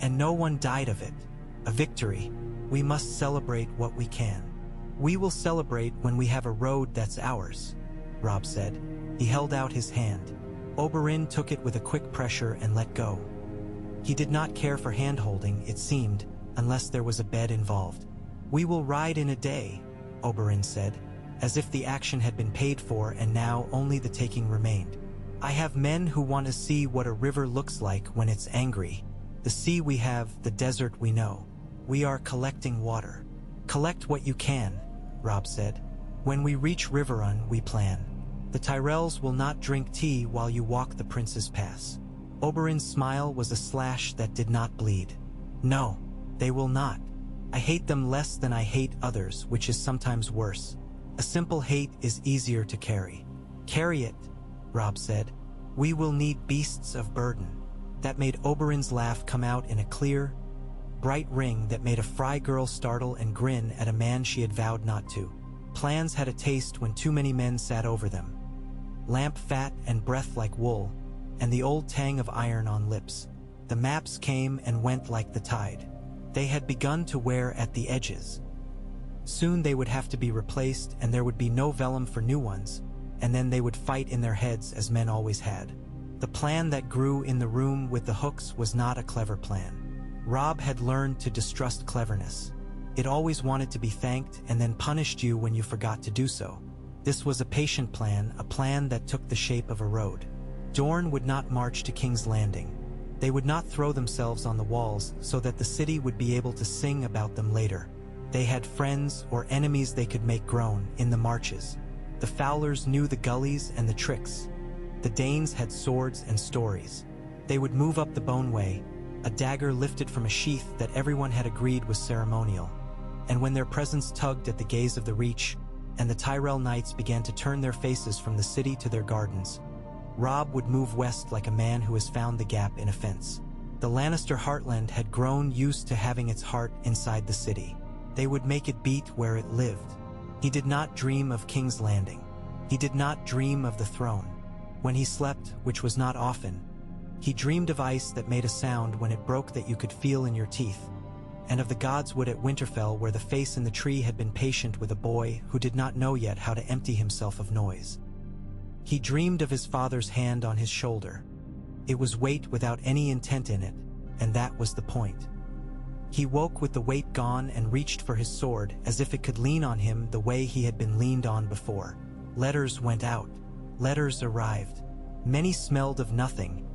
"and no one died of it. A victory. We must celebrate what we can." "We will celebrate when we have a road that's ours," Robb said. He held out his hand. Oberyn took it with a quick pressure and let go. He did not care for hand-holding, it seemed, unless there was a bed involved. "We will ride in a day," Oberyn said, as if the action had been paid for and now only the taking remained. "I have men who want to see what a river looks like when it's angry. The sea we have, the desert we know. We are collecting water." "Collect what you can," Robb said. "When we reach Riverrun, we plan. The Tyrells will not drink tea while you walk the Prince's Pass." Oberyn's smile was a slash that did not bleed. "No, they will not. I hate them less than I hate others, which is sometimes worse. A simple hate is easier to carry." "Carry it," Robb said. "We will need beasts of burden." That made Oberyn's laugh come out in a clear, bright ring that made a fry girl startle and grin at a man she had vowed not to. Plans had a taste when too many men sat over them. Lamp fat and breath like wool, and the old tang of iron on lips. The maps came and went like the tide. They had begun to wear at the edges. Soon they would have to be replaced, and there would be no vellum for new ones, and then they would fight in their heads as men always had. The plan that grew in the room with the hooks was not a clever plan. Robb had learned to distrust cleverness. It always wanted to be thanked and then punished you when you forgot to do so. This was a patient plan, a plan that took the shape of a road. Dorne would not march to King's Landing. They would not throw themselves on the walls so that the city would be able to sing about them later. They had friends or enemies they could make groan in the marches. The Fowlers knew the gullies and the tricks. The Danes had swords and stories. They would move up the Boneway, a dagger lifted from a sheath that everyone had agreed was ceremonial. And when their presence tugged at the gaze of the Reach, and the Tyrell knights began to turn their faces from the city to their gardens, Robb would move west like a man who has found the gap in a fence. The Lannister heartland had grown used to having its heart inside the city. They would make it beat where it lived. He did not dream of King's Landing. He did not dream of the throne. When he slept, which was not often, he dreamed of ice that made a sound when it broke that you could feel in your teeth, and of the godswood at Winterfell where the face in the tree had been patient with a boy who did not know yet how to empty himself of noise. He dreamed of his father's hand on his shoulder. It was weight without any intent in it, and that was the point. He woke with the weight gone and reached for his sword as if it could lean on him the way he had been leaned on before. Letters went out. Letters arrived. Many smelled of nothing.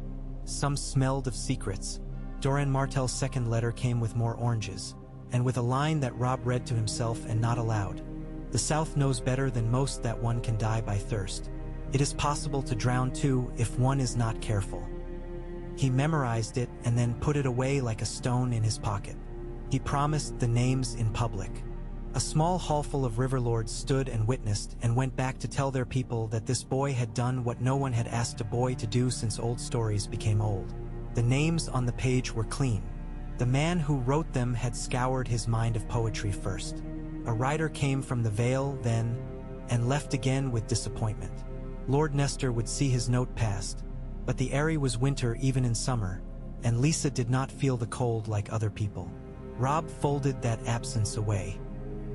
Some smelled of secrets. Doran Martell's second letter came with more oranges, and with a line that Robb read to himself and not aloud. The South knows better than most that one can die by thirst. It is possible to drown too if one is not careful. He memorized it and then put it away like a stone in his pocket. He promised the names in public. A small hallful of riverlords stood and witnessed and went back to tell their people that this boy had done what no one had asked a boy to do since old stories became old. The names on the page were clean. The man who wrote them had scoured his mind of poetry first. A writer came from the Vale then, and left again with disappointment. Lord Nestor would see his note passed, but the Eyrie was winter even in summer, and Lisa did not feel the cold like other people. Robb folded that absence away.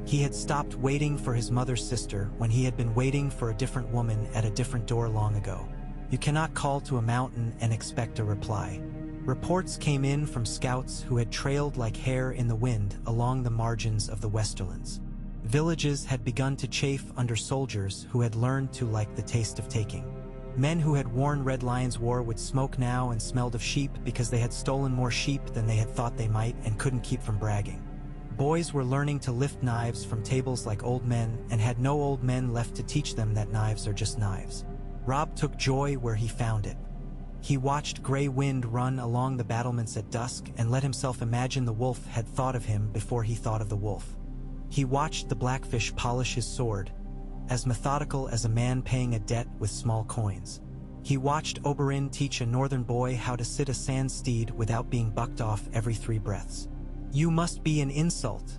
He had stopped waiting for his mother's sister when he had been waiting for a different woman at a different door long ago. You cannot call to a mountain and expect a reply. Reports came in from scouts who had trailed like hair in the wind along the margins of the Westerlands. Villages had begun to chafe under soldiers who had learned to like the taste of taking. Men who had worn Red Lion's war would smoke now and smelled of sheep because they had stolen more sheep than they had thought they might and couldn't keep from bragging. Boys were learning to lift knives from tables like old men and had no old men left to teach them that knives are just knives. Robb took joy where he found it. He watched gray wind run along the battlements at dusk and let himself imagine the wolf had thought of him before he thought of the wolf. He watched the blackfish polish his sword, as methodical as a man paying a debt with small coins. He watched Oberyn teach a northern boy how to sit a sand steed without being bucked off every 3 breaths. "You must be an insult,"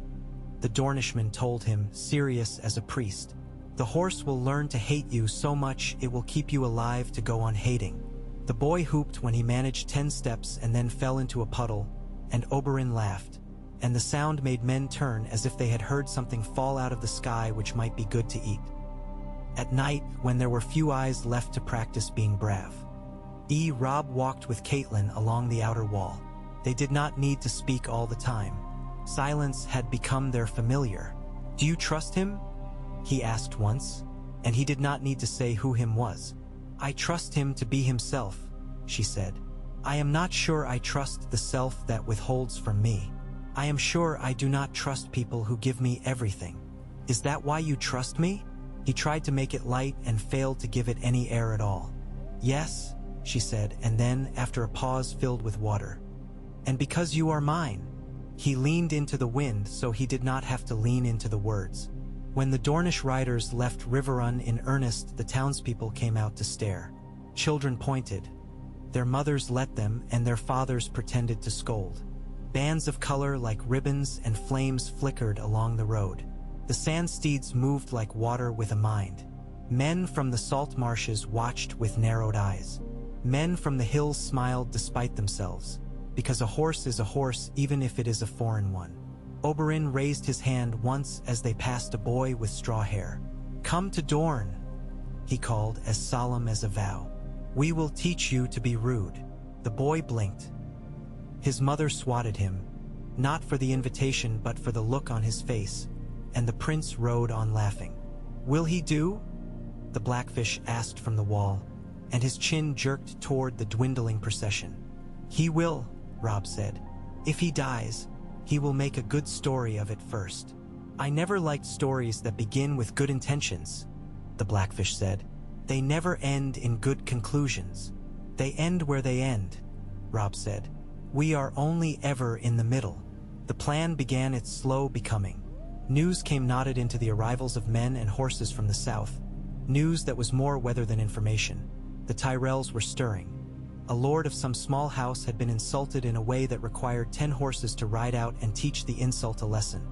the Dornishman told him, serious as a priest. "The horse will learn to hate you so much it will keep you alive to go on hating." The boy whooped when he managed 10 steps and then fell into a puddle, and Oberyn laughed, and the sound made men turn as if they had heard something fall out of the sky which might be good to eat. At night, when there were few eyes left to practice being brave, Robb walked with Catelyn along the outer wall. They did not need to speak all the time. Silence had become their familiar. "Do you trust him?" he asked once, and he did not need to say who him was. "I trust him to be himself," she said. "I am not sure I trust the self that withholds from me. I am sure I do not trust people who give me everything." "Is that why you trust me?" He tried to make it light and failed to give it any air at all. "Yes," she said, and then, after a pause filled with water, "and because you are mine." He leaned into the wind so he did not have to lean into the words. When the Dornish riders left Riverrun in earnest, the townspeople came out to stare. Children pointed. Their mothers let them, and their fathers pretended to scold. Bands of color like ribbons and flames flickered along the road. The sand steeds moved like water with a mind. Men from the salt marshes watched with narrowed eyes. Men from the hills smiled despite themselves, because a horse is a horse even if it is a foreign one. Oberyn raised his hand once as they passed a boy with straw hair. "Come to Dorne," he called, as solemn as a vow. "We will teach you to be rude." The boy blinked. His mother swatted him, not for the invitation but for the look on his face, and the prince rode on laughing. "Will he do?" the blackfish asked from the wall, and his chin jerked toward the dwindling procession. "He will," Robb said. "If he dies, he will make a good story of it first." "I never liked stories that begin with good intentions," the blackfish said. "They never end in good conclusions. They end where they end," Robb said. "We are only ever in the middle." The plan began its slow becoming. News came knotted into the arrivals of men and horses from the south. News that was more weather than information. The Tyrells were stirring. a lord of some small house had been insulted in a way that required 10 horses to ride out and teach the insult a lesson.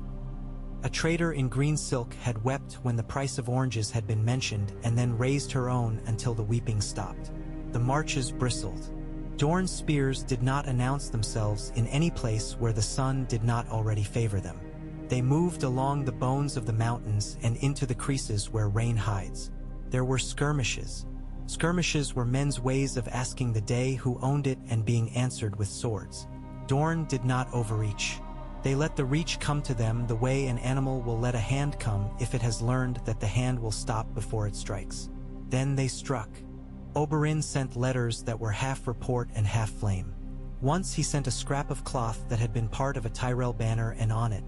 A trader in green silk had wept when the price of oranges had been mentioned and then raised her own until the weeping stopped. The marches bristled. Dorne's spears did not announce themselves in any place where the sun did not already favor them. They moved along the bones of the mountains and into the creases where rain hides. There were skirmishes. Skirmishes were men's ways of asking the day who owned it and being answered with swords. Dorne did not overreach. They let the reach come to them the way an animal will let a hand come if it has learned that the hand will stop before it strikes. Then they struck. Oberyn sent letters that were half report and half flame. Once he sent a scrap of cloth that had been part of a Tyrell banner, and on it,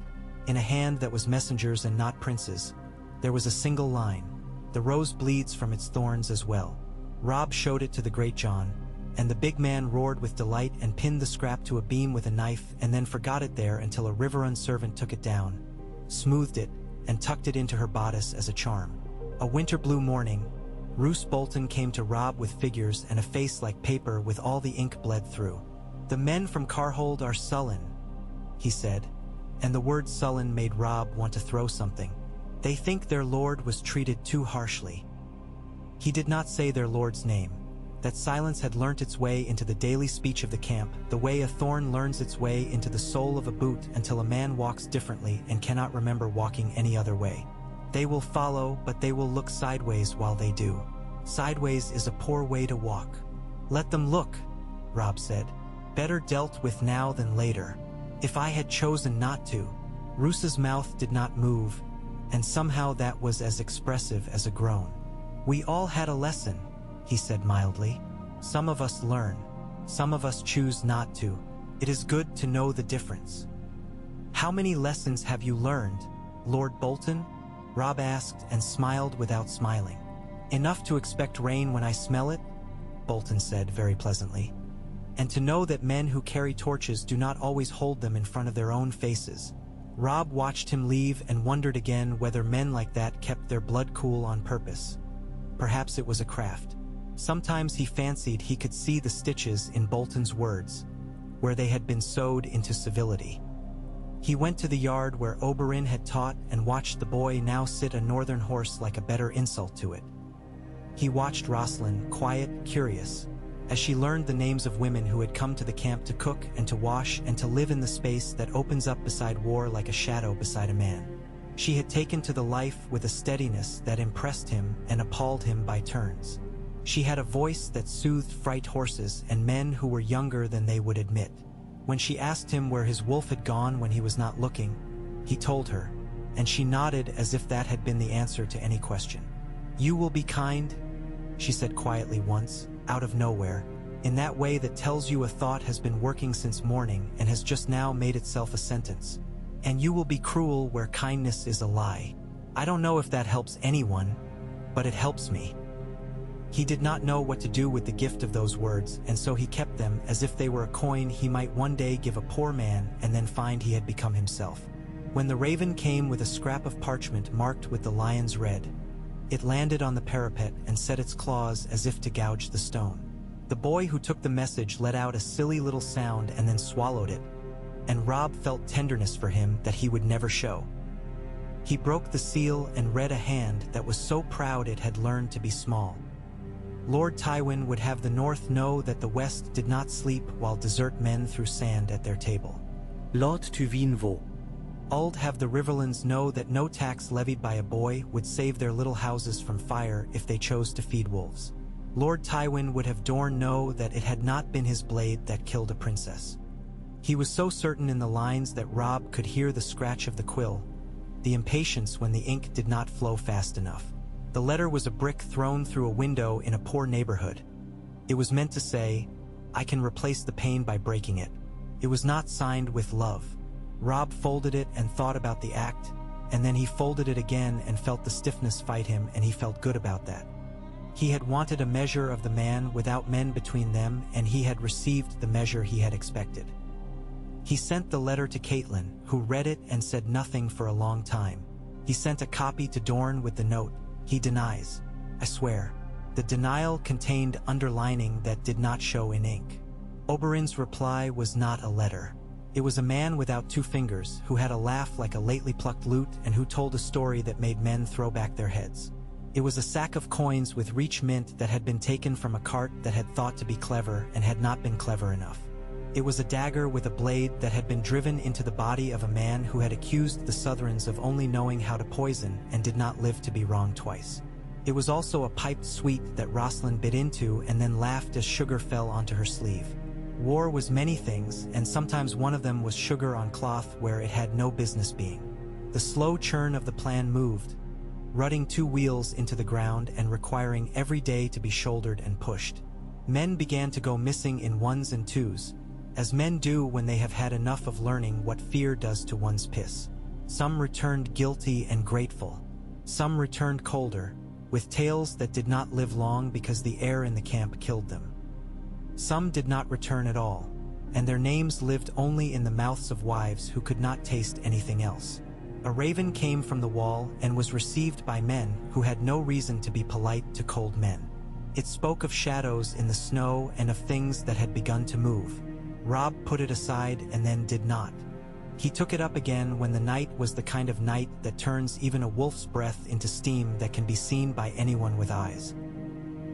in a hand that was messengers and not princes, there was a single line: "The rose bleeds from its thorns as well." Robb showed it to the Great John, and the big man roared with delight and pinned the scrap to a beam with a knife and then forgot it there until a Riverrun servant took it down, smoothed it, and tucked it into her bodice as a charm. A winter blue morning, Roose Bolton came to Robb with figures and a face like paper with all the ink bled through. "The men from Carhold are sullen," he said, and the word sullen made Robb want to throw something. "They think their lord was treated too harshly." He did not say their lord's name. That silence had learnt its way into the daily speech of the camp, the way a thorn learns its way into the sole of a boot until a man walks differently and cannot remember walking any other way. They will follow, but they will look sideways while they do. Sideways is a poor way to walk. "Let them look," Robb said. "Better dealt with now than later. If I had chosen not to." Roose's mouth did not move, and somehow that was as expressive as a groan. "We all had a lesson," he said mildly. "Some of us learn. Some of us choose not to. It is good to know the difference." "How many lessons have you learned, Lord Bolton?" Robb asked and smiled without smiling. "Enough to expect rain when I smell it," Bolton said very pleasantly. "And to know that men who carry torches do not always hold them in front of their own faces." Robb watched him leave and wondered again whether men like that kept their blood cool on purpose. Perhaps it was a craft. Sometimes he fancied he could see the stitches in Bolton's words, where they had been sewed into civility. He went to the yard where Oberyn had taught and watched the boy now sit a northern horse like a better insult to it. He watched Rosalind, quiet, curious, as she learned the names of women who had come to the camp to cook and to wash and to live in the space that opens up beside war like a shadow beside a man. She had taken to the life with a steadiness that impressed him and appalled him by turns. She had a voice that soothed fright horses and men who were younger than they would admit. When she asked him where his wolf had gone when he was not looking, he told her, and she nodded as if that had been the answer to any question. "You will be kind," she said quietly once, out of nowhere, in that way that tells you a thought has been working since morning and has just now made itself a sentence. "And you will be cruel where kindness is a lie." I don't know if that helps anyone, but it helps me. He did not know what to do with the gift of those words, and so he kept them as if they were a coin he might one day give a poor man and then find he had become himself. When the raven came with a scrap of parchment marked with the lion's red, it landed on the parapet and set its claws as if to gouge the stone. The boy who took the message let out a silly little sound and then swallowed it, and Robb felt tenderness for him that he would never show. He broke the seal and read a hand that was so proud it had learned to be small. Lord Tywin would have the North know that the West did not sleep while desert men threw sand at their table. Lord Tywin vaut. Uld have the Riverlands know that no tax levied by a boy would save their little houses from fire if they chose to feed wolves. Lord Tywin would have Dorne know that it had not been his blade that killed a princess. He was so certain in the lines that Robb could hear the scratch of the quill, the impatience when the ink did not flow fast enough. The letter was a brick thrown through a window in a poor neighborhood. It was meant to say, "I can replace the pain by breaking it." It was not signed with love. Robb folded it and thought about the act, and then he folded it again and felt the stiffness fight him, and he felt good about that. He had wanted a measure of the man without men between them, and he had received the measure he had expected. He sent the letter to Catelyn, who read it and said nothing for a long time. He sent a copy to Dorne with the note, "He denies. I swear." The denial contained underlining that did not show in ink. Oberyn's reply was not a letter. It was a man without two fingers, who had a laugh like a lately plucked lute and who told a story that made men throw back their heads. It was a sack of coins with reach mint that had been taken from a cart that had thought to be clever and had not been clever enough. It was a dagger with a blade that had been driven into the body of a man who had accused the Southrons of only knowing how to poison and did not live to be wrong twice. It was also a piped sweet that Rosalind bit into and then laughed as sugar fell onto her sleeve. War was many things, and sometimes one of them was sugar on cloth where it had no business being. The slow churn of the plan moved, rutting two wheels into the ground and requiring every day to be shouldered and pushed. Men began to go missing in ones and twos, as men do when they have had enough of learning what fear does to one's piss. Some returned guilty and grateful. Some returned colder, with tales that did not live long because the air in the camp killed them. Some did not return at all, and their names lived only in the mouths of wives who could not taste anything else. A raven came from the wall and was received by men who had no reason to be polite to cold men. It spoke of shadows in the snow and of things that had begun to move. Robb put it aside and then did not. He took it up again when the night was the kind of night that turns even a wolf's breath into steam that can be seen by anyone with eyes.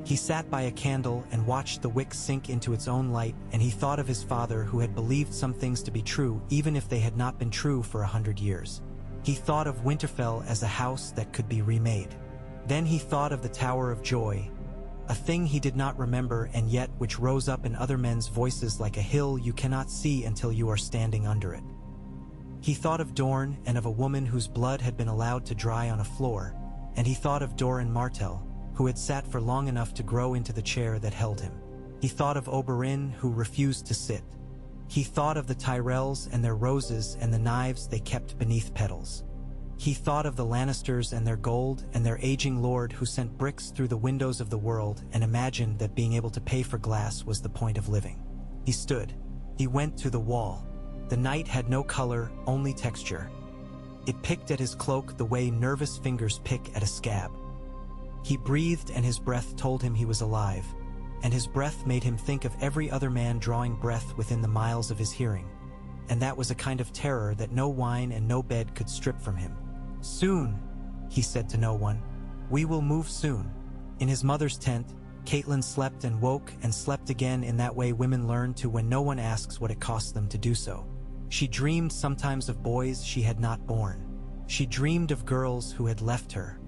He sat by a candle and watched the wick sink into its own light, and he thought of his father who had believed some things to be true even if they had not been true for 100 years. He thought of Winterfell as a house that could be remade. Then he thought of the Tower of Joy, a thing he did not remember and yet which rose up in other men's voices like a hill you cannot see until you are standing under it. He thought of Dorne and of a woman whose blood had been allowed to dry on a floor, and he thought of Doran Martell, who had sat for long enough to grow into the chair that held him. He thought of Oberyn, who refused to sit. He thought of the Tyrells and their roses and the knives they kept beneath petals. He thought of the Lannisters and their gold and their aging lord who sent bricks through the windows of the world and imagined that being able to pay for glass was the point of living. He stood. He went to the wall. The night had no color, only texture. It picked at his cloak the way nervous fingers pick at a scab. He breathed and his breath told him he was alive, and his breath made him think of every other man drawing breath within the miles of his hearing, and that was a kind of terror that no wine and no bed could strip from him. "Soon," he said to no one. "We will move soon." In his mother's tent, Catelyn slept and woke and slept again in that way women learn to when no one asks what it costs them to do so. She dreamed sometimes of boys she had not born. She dreamed of girls who had left her.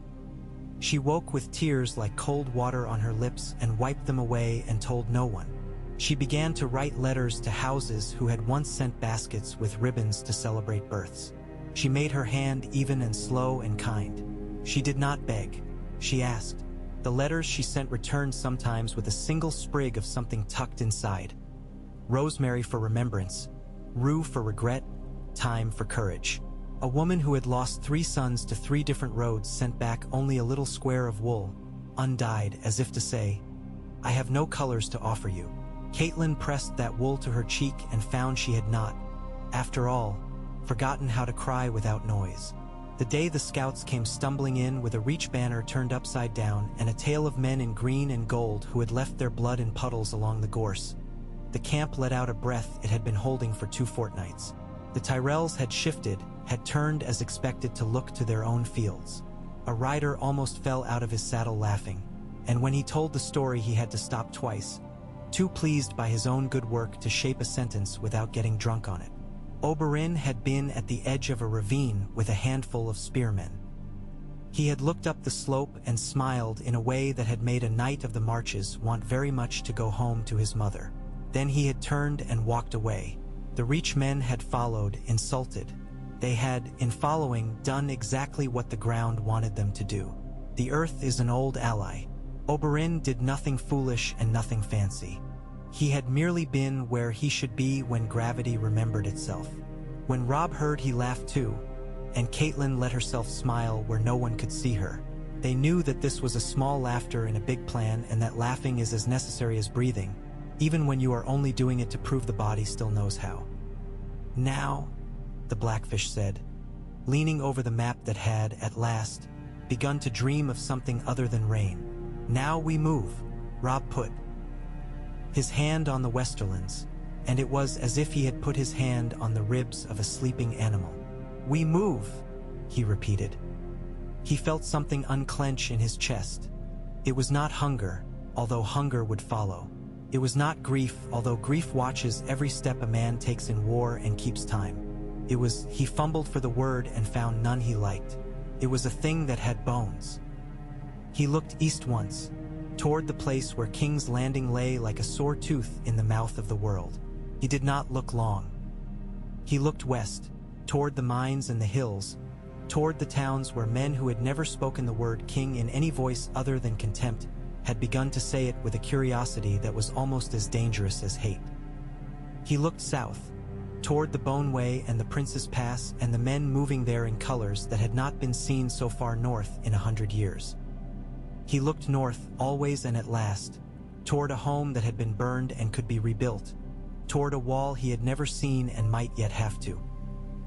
She woke with tears like cold water on her lips and wiped them away and told no one. She began to write letters to houses who had once sent baskets with ribbons to celebrate births. She made her hand even and slow and kind. She did not beg. She asked. The letters she sent returned sometimes with a single sprig of something tucked inside. Rosemary for remembrance, rue for regret, thyme for courage. A woman who had lost 3 sons to 3 different roads sent back only a little square of wool, undyed, as if to say, "I have no colors to offer you." Catelyn pressed that wool to her cheek and found she had not, after all, forgotten how to cry without noise. The day the scouts came stumbling in with a reach banner turned upside down and a tale of men in green and gold who had left their blood in puddles along the gorse, the camp let out a breath it had been holding for 2 fortnights. The Tyrells had shifted, had turned as expected to look to their own fields. A rider almost fell out of his saddle laughing, and when he told the story he had to stop twice, too pleased by his own good work to shape a sentence without getting drunk on it. Oberyn had been at the edge of a ravine with a handful of spearmen. He had looked up the slope and smiled in a way that had made a knight of the marches want very much to go home to his mother. Then he had turned and walked away. The Reach men had followed, insulted. They had, in following, done exactly what the ground wanted them to do. The earth is an old ally. Oberyn did nothing foolish and nothing fancy. He had merely been where he should be when gravity remembered itself. When Robb heard, he laughed too, and Catelyn let herself smile where no one could see her. They knew that this was a small laughter in a big plan and that laughing is as necessary as breathing, even when you are only doing it to prove the body still knows how. "Now," the Blackfish said, leaning over the map that had, at last, begun to dream of something other than rain. Now we move, Robb put his hand on the Westerlands, and it was as if he had put his hand on the ribs of a sleeping animal. We move, he repeated. He felt something unclench in his chest. It was not hunger, although hunger would follow. It was not grief, although grief watches every step a man takes in war and keeps time. It was, he fumbled for the word and found none he liked. It was a thing that had bones. He looked east once, toward the place where King's Landing lay like a sore tooth in the mouth of the world. He did not look long. He looked west, toward the mines and the hills, toward the towns where men who had never spoken the word king in any voice other than contempt had begun to say it with a curiosity that was almost as dangerous as hate. He looked south, toward the Bone Way and the Prince's Pass and the men moving there in colors that had not been seen so far north in 100 years. He looked north, always and at last, toward a home that had been burned and could be rebuilt, toward a wall he had never seen and might yet have to.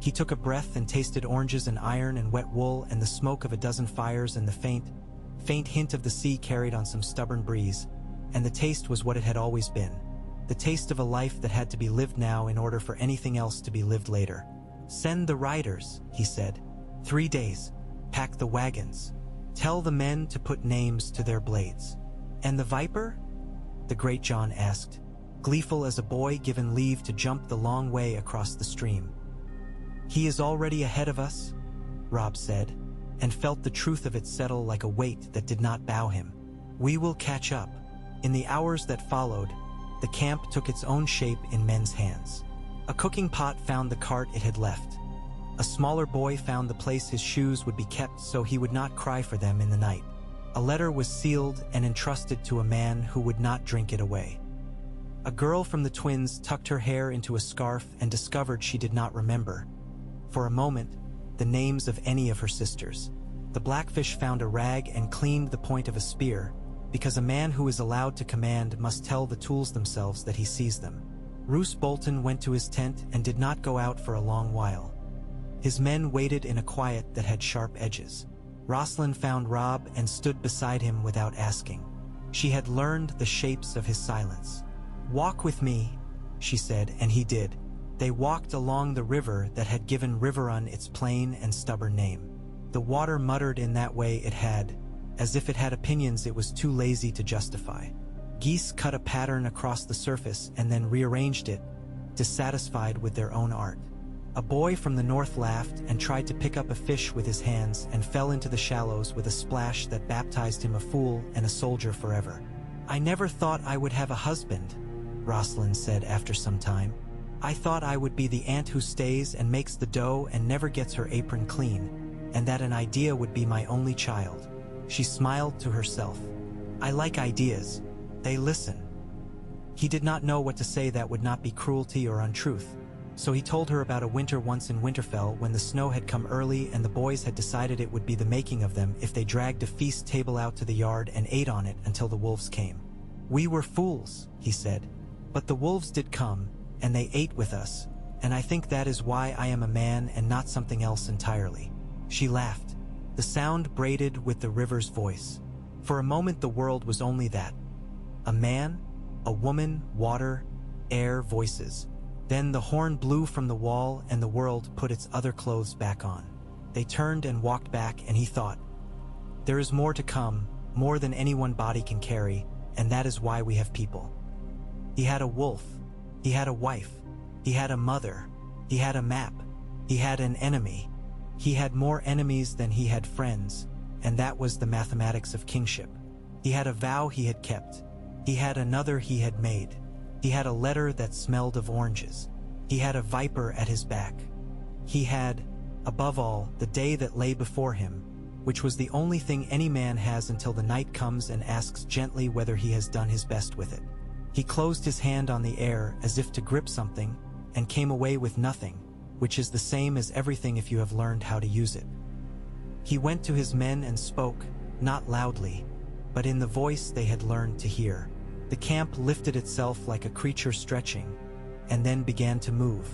He took a breath and tasted oranges and iron and wet wool and the smoke of a dozen fires and the faint hint of the sea carried on some stubborn breeze, and the taste was what it had always been, the taste of a life that had to be lived now in order for anything else to be lived later. Send the riders, he said. 3 days. Pack the wagons. Tell the men to put names to their blades. And the viper? The great John asked, gleeful as a boy given leave to jump the long way across the stream. He is already ahead of us, Robb said, and felt the truth of it settle like a weight that did not bow him. We will catch up. In the hours that followed, the camp took its own shape in men's hands. A cooking pot found the cart it had left. A smaller boy found the place his shoes would be kept so he would not cry for them in the night. A letter was sealed and entrusted to a man who would not drink it away. A girl from the twins tucked her hair into a scarf and discovered she did not remember, for a moment, the names of any of her sisters. The Blackfish found a rag and cleaned the point of a spear, because a man who is allowed to command must tell the tools themselves that he sees them. Roose Bolton went to his tent and did not go out for a long while. His men waited in a quiet that had sharp edges. Rosalind found Robb and stood beside him without asking. She had learned the shapes of his silence. Walk with me, she said, and he did. They walked along the river that had given Riverrun its plain and stubborn name. The water muttered in that way it had, as if it had opinions it was too lazy to justify. Geese cut a pattern across the surface and then rearranged it, dissatisfied with their own art. A boy from the north laughed and tried to pick up a fish with his hands and fell into the shallows with a splash that baptized him a fool and a soldier forever. I never thought I would have a husband, Rosalind said after some time. I thought I would be the aunt who stays and makes the dough and never gets her apron clean, and that an idea would be my only child. She smiled to herself. I like ideas. They listen. He did not know what to say that would not be cruelty or untruth, so he told her about a winter once in Winterfell when the snow had come early and the boys had decided it would be the making of them if they dragged a feast table out to the yard and ate on it until the wolves came. We were fools, he said, but the wolves did come, and they ate with us, and I think that is why I am a man and not something else entirely. She laughed. The sound braided with the river's voice. For a moment the world was only that. A man, a woman, water, air, voices. Then the horn blew from the wall and the world put its other clothes back on. They turned and walked back, and he thought, there is more to come, more than any one body can carry, and that is why we have people. He had a wolf. He had a wife. He had a mother. He had a map. He had an enemy. He had more enemies than he had friends, and that was the mathematics of kingship. He had a vow he had kept. He had another he had made. He had a letter that smelled of oranges. He had a viper at his back. He had, above all, the day that lay before him, which was the only thing any man has until the night comes and asks gently whether he has done his best with it. He closed his hand on the air as if to grip something, and came away with nothing, which is the same as everything if you have learned how to use it. He went to his men and spoke, not loudly, but in the voice they had learned to hear. The camp lifted itself like a creature stretching, and then began to move.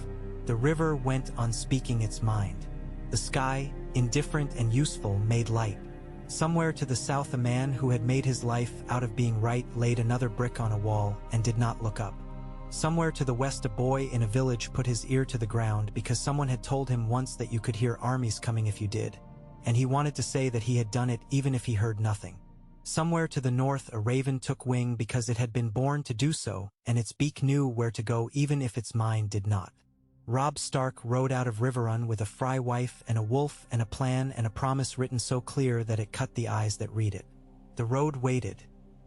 The river went on speaking its mind. The sky, indifferent and useful, made light. Somewhere to the south, a man who had made his life out of being right laid another brick on a wall and did not look up. Somewhere to the west, a boy in a village put his ear to the ground because someone had told him once that you could hear armies coming if you did, and he wanted to say that he had done it even if he heard nothing. Somewhere to the north, a raven took wing because it had been born to do so, and its beak knew where to go even if its mind did not. Robb Stark rode out of Riverrun with a fry wife and a wolf and a plan and a promise written so clear that it cut the eyes that read it. The road waited.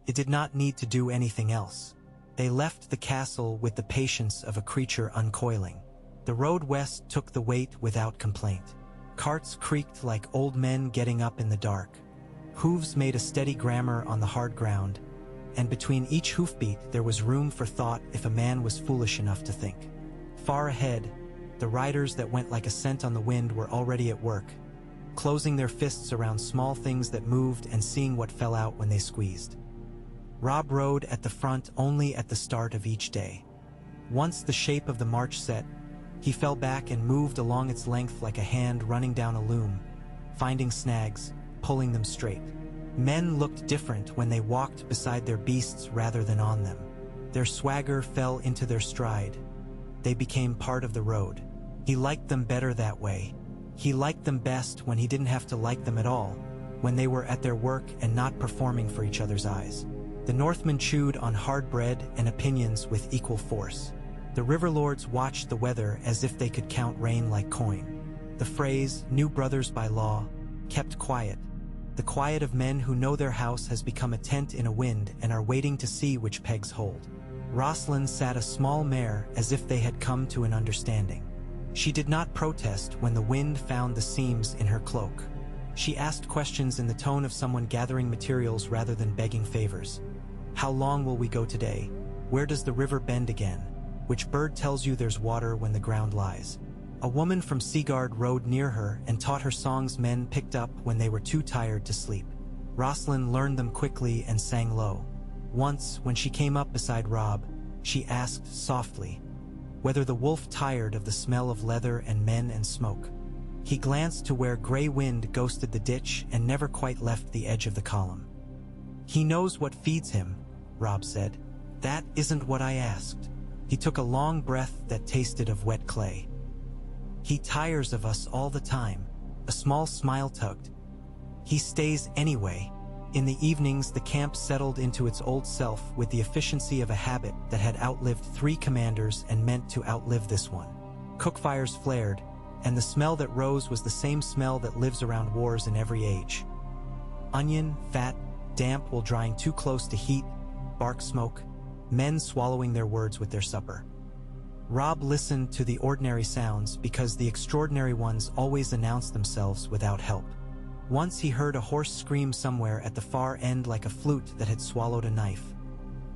It did not need to do anything else. They left the castle with the patience of a creature uncoiling. The road west took the weight without complaint. Carts creaked like old men getting up in the dark. Hooves made a steady grammar on the hard ground, and between each hoofbeat there was room for thought if a man was foolish enough to think. Far ahead, the riders that went like a scent on the wind were already at work, closing their fists around small things that moved and seeing what fell out when they squeezed. Robb rode at the front only at the start of each day. Once the shape of the march set, he fell back and moved along its length like a hand running down a loom, finding snags, pulling them straight. Men looked different when they walked beside their beasts rather than on them. Their swagger fell into their stride. They became part of the road. He liked them better that way. He liked them best when he didn't have to like them at all, when they were at their work and not performing for each other's eyes. The Northmen chewed on hard bread and opinions with equal force. The Riverlords watched the weather as if they could count rain like coin. The phrase, "new brothers by law," kept quiet. The quiet of men who know their house has become a tent in a wind and are waiting to see which pegs hold. Rosalind sat a small mare as if they had come to an understanding. She did not protest when the wind found the seams in her cloak. She asked questions in the tone of someone gathering materials rather than begging favors. How long will we go today? Where does the river bend again? Which bird tells you there's water when the ground lies? A woman from Seagard rode near her and taught her songs men picked up when they were too tired to sleep. Rosalind learned them quickly and sang low. Once, when she came up beside Robb, she asked softly whether the wolf tired of the smell of leather and men and smoke. He glanced to where gray wind ghosted the ditch and never quite left the edge of the column. "He knows what feeds him," Robb said. "That isn't what I asked." He took a long breath that tasted of wet clay. "He tires of us all the time." A small smile tugged. "He stays anyway." In the evenings, the camp settled into its old self with the efficiency of a habit that had outlived 3 commanders and meant to outlive this one. Cookfires flared, and the smell that rose was the same smell that lives around wars in every age. Onion, fat, damp while drying too close to heat, bark smoke, men swallowing their words with their supper. Robb listened to the ordinary sounds because the extraordinary ones always announce themselves without help. Once he heard a horse scream somewhere at the far end like a flute that had swallowed a knife.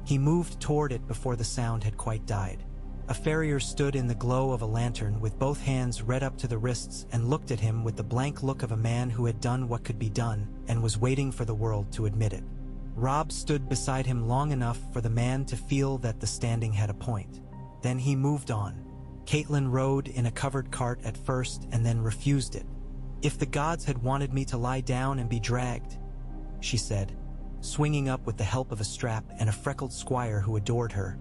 He moved toward it before the sound had quite died. A farrier stood in the glow of a lantern with both hands red up to the wrists and looked at him with the blank look of a man who had done what could be done and was waiting for the world to admit it. Robb stood beside him long enough for the man to feel that the standing had a point. Then he moved on. Caitlin rode in a covered cart at first and then refused it. "If the gods had wanted me to lie down and be dragged," she said, swinging up with the help of a strap and a freckled squire who adored her,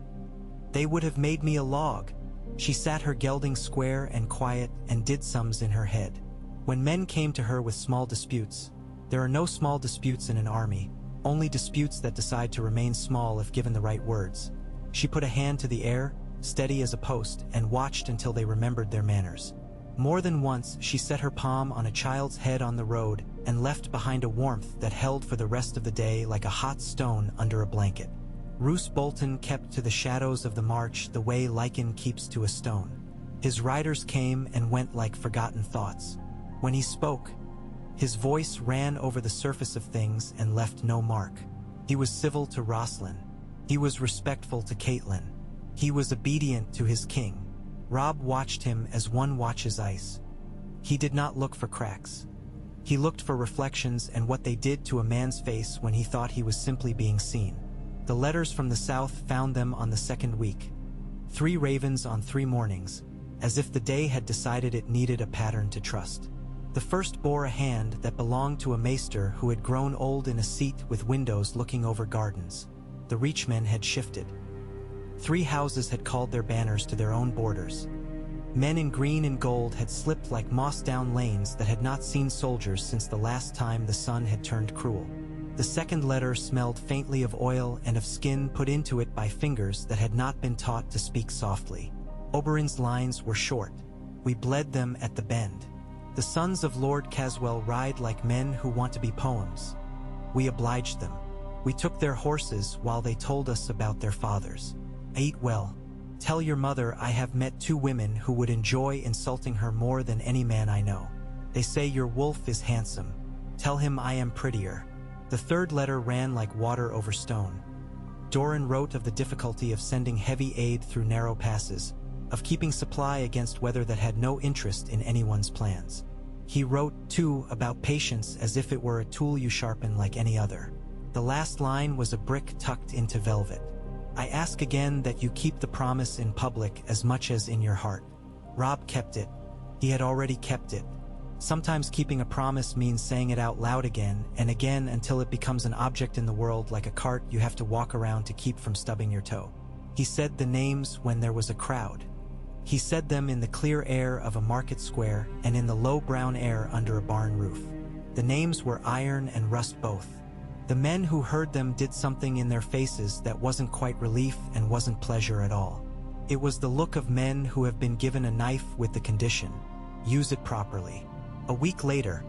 "they would have made me a log." She sat her gelding square and quiet and did sums in her head. When men came to her with small disputes, there are no small disputes in an army, only disputes that decide to remain small if given the right words. She put a hand to the air, steady as a post, and watched until they remembered their manners. More than once, she set her palm on a child's head on the road and left behind a warmth that held for the rest of the day like a hot stone under a blanket. Roose Bolton kept to the shadows of the march the way lichen keeps to a stone. His riders came and went like forgotten thoughts. When he spoke, his voice ran over the surface of things and left no mark. He was civil to Rosalind. He was respectful to Caitlin. He was obedient to his king. Robb watched him as one watches ice. He did not look for cracks. He looked for reflections and what they did to a man's face when he thought he was simply being seen. The letters from the south found them on the 2nd week. 3 ravens on 3 mornings, as if the day had decided it needed a pattern to trust. The first bore a hand that belonged to a maester who had grown old in a seat with windows looking over gardens. The reachmen had shifted. 3 houses had called their banners to their own borders. Men in green and gold had slipped like moss down lanes that had not seen soldiers since the last time the sun had turned cruel. The second letter smelled faintly of oil and of skin put into it by fingers that had not been taught to speak softly. Oberyn's lines were short. We bled them at the bend. The sons of Lord Caswell ride like men who want to be poems. We obliged them. We took their horses while they told us about their fathers. I eat well. Tell your mother I have met 2 women who would enjoy insulting her more than any man I know. They say your wolf is handsome. Tell him I am prettier. The third letter ran like water over stone. Dorne wrote of the difficulty of sending heavy aid through narrow passes, of keeping supply against weather that had no interest in anyone's plans. He wrote, too, about patience as if it were a tool you sharpen like any other. The last line was a brick tucked into velvet. I ask again that you keep the promise in public as much as in your heart. Robb kept it. He had already kept it. Sometimes keeping a promise means saying it out loud again and again until it becomes an object in the world like a cart you have to walk around to keep from stubbing your toe. He said the names when there was a crowd. He said them in the clear air of a market square and in the low brown air under a barn roof. The names were iron and rust both. The men who heard them did something in their faces that wasn't quite relief and wasn't pleasure at all. It was the look of men who have been given a knife with the condition: use it properly. A week later,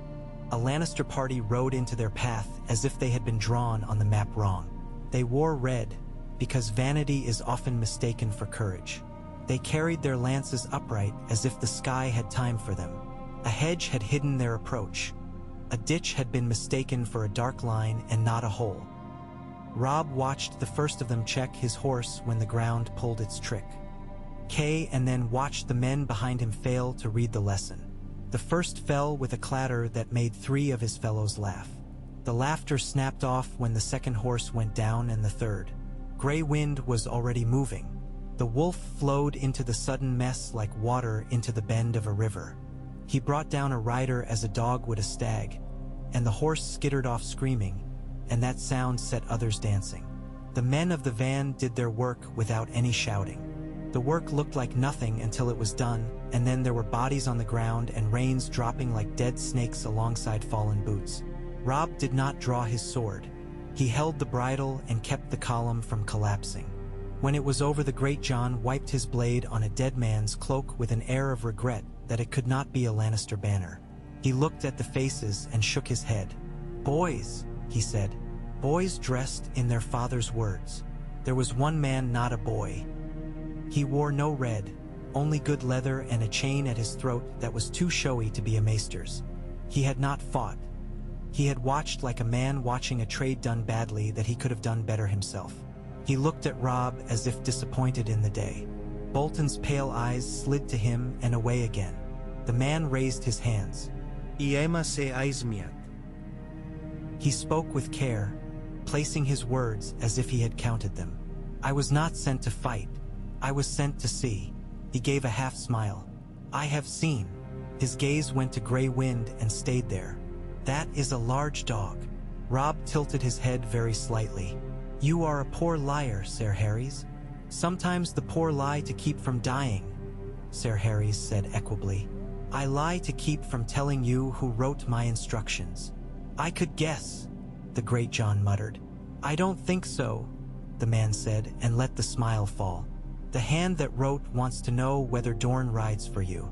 a Lannister party rode into their path as if they had been drawn on the map wrong. They wore red, because vanity is often mistaken for courage. They carried their lances upright as if the sky had time for them. A hedge had hidden their approach. A ditch had been mistaken for a dark line and not a hole. Robb watched the first of them check his horse when the ground pulled its trick. Kay and then watched the men behind him fail to read the lesson. The first fell with a clatter that made 3 of his fellows laugh. The laughter snapped off when the second horse went down and the third. Gray Wind was already moving. The wolf flowed into the sudden mess like water into the bend of a river. He brought down a rider as a dog would a stag, and the horse skittered off screaming, and that sound set others dancing. The men of the van did their work without any shouting. The work looked like nothing until it was done, and then there were bodies on the ground and reins dropping like dead snakes alongside fallen boots. Robb did not draw his sword. He held the bridle and kept the column from collapsing. When it was over, the Great John wiped his blade on a dead man's cloak with an air of regret that it could not be a Lannister banner. He looked at the faces and shook his head. "Boys," he said. "Boys dressed in their father's words." There was one man not a boy. He wore no red, only good leather and a chain at his throat that was too showy to be a maester's. He had not fought. He had watched like a man watching a trade done badly that he could have done better himself. He looked at Robb as if disappointed in the day. Bolton's pale eyes slid to him and away again. The man raised his hands. Iema se aizmiat. He spoke with care, placing his words as if he had counted them. "I was not sent to fight. I was sent to see." He gave a half smile. "I have seen." His gaze went to Grey Wind and stayed there. "That is a large dog." Robb tilted his head very slightly. "You are a poor liar, Ser Harrys." "Sometimes the poor lie to keep from dying," Ser Harrys said equably. "I lie to keep from telling you who wrote my instructions." "I could guess," the Great John muttered. "I don't think so," the man said and let the smile fall. "The hand that wrote wants to know whether Dorne rides for you.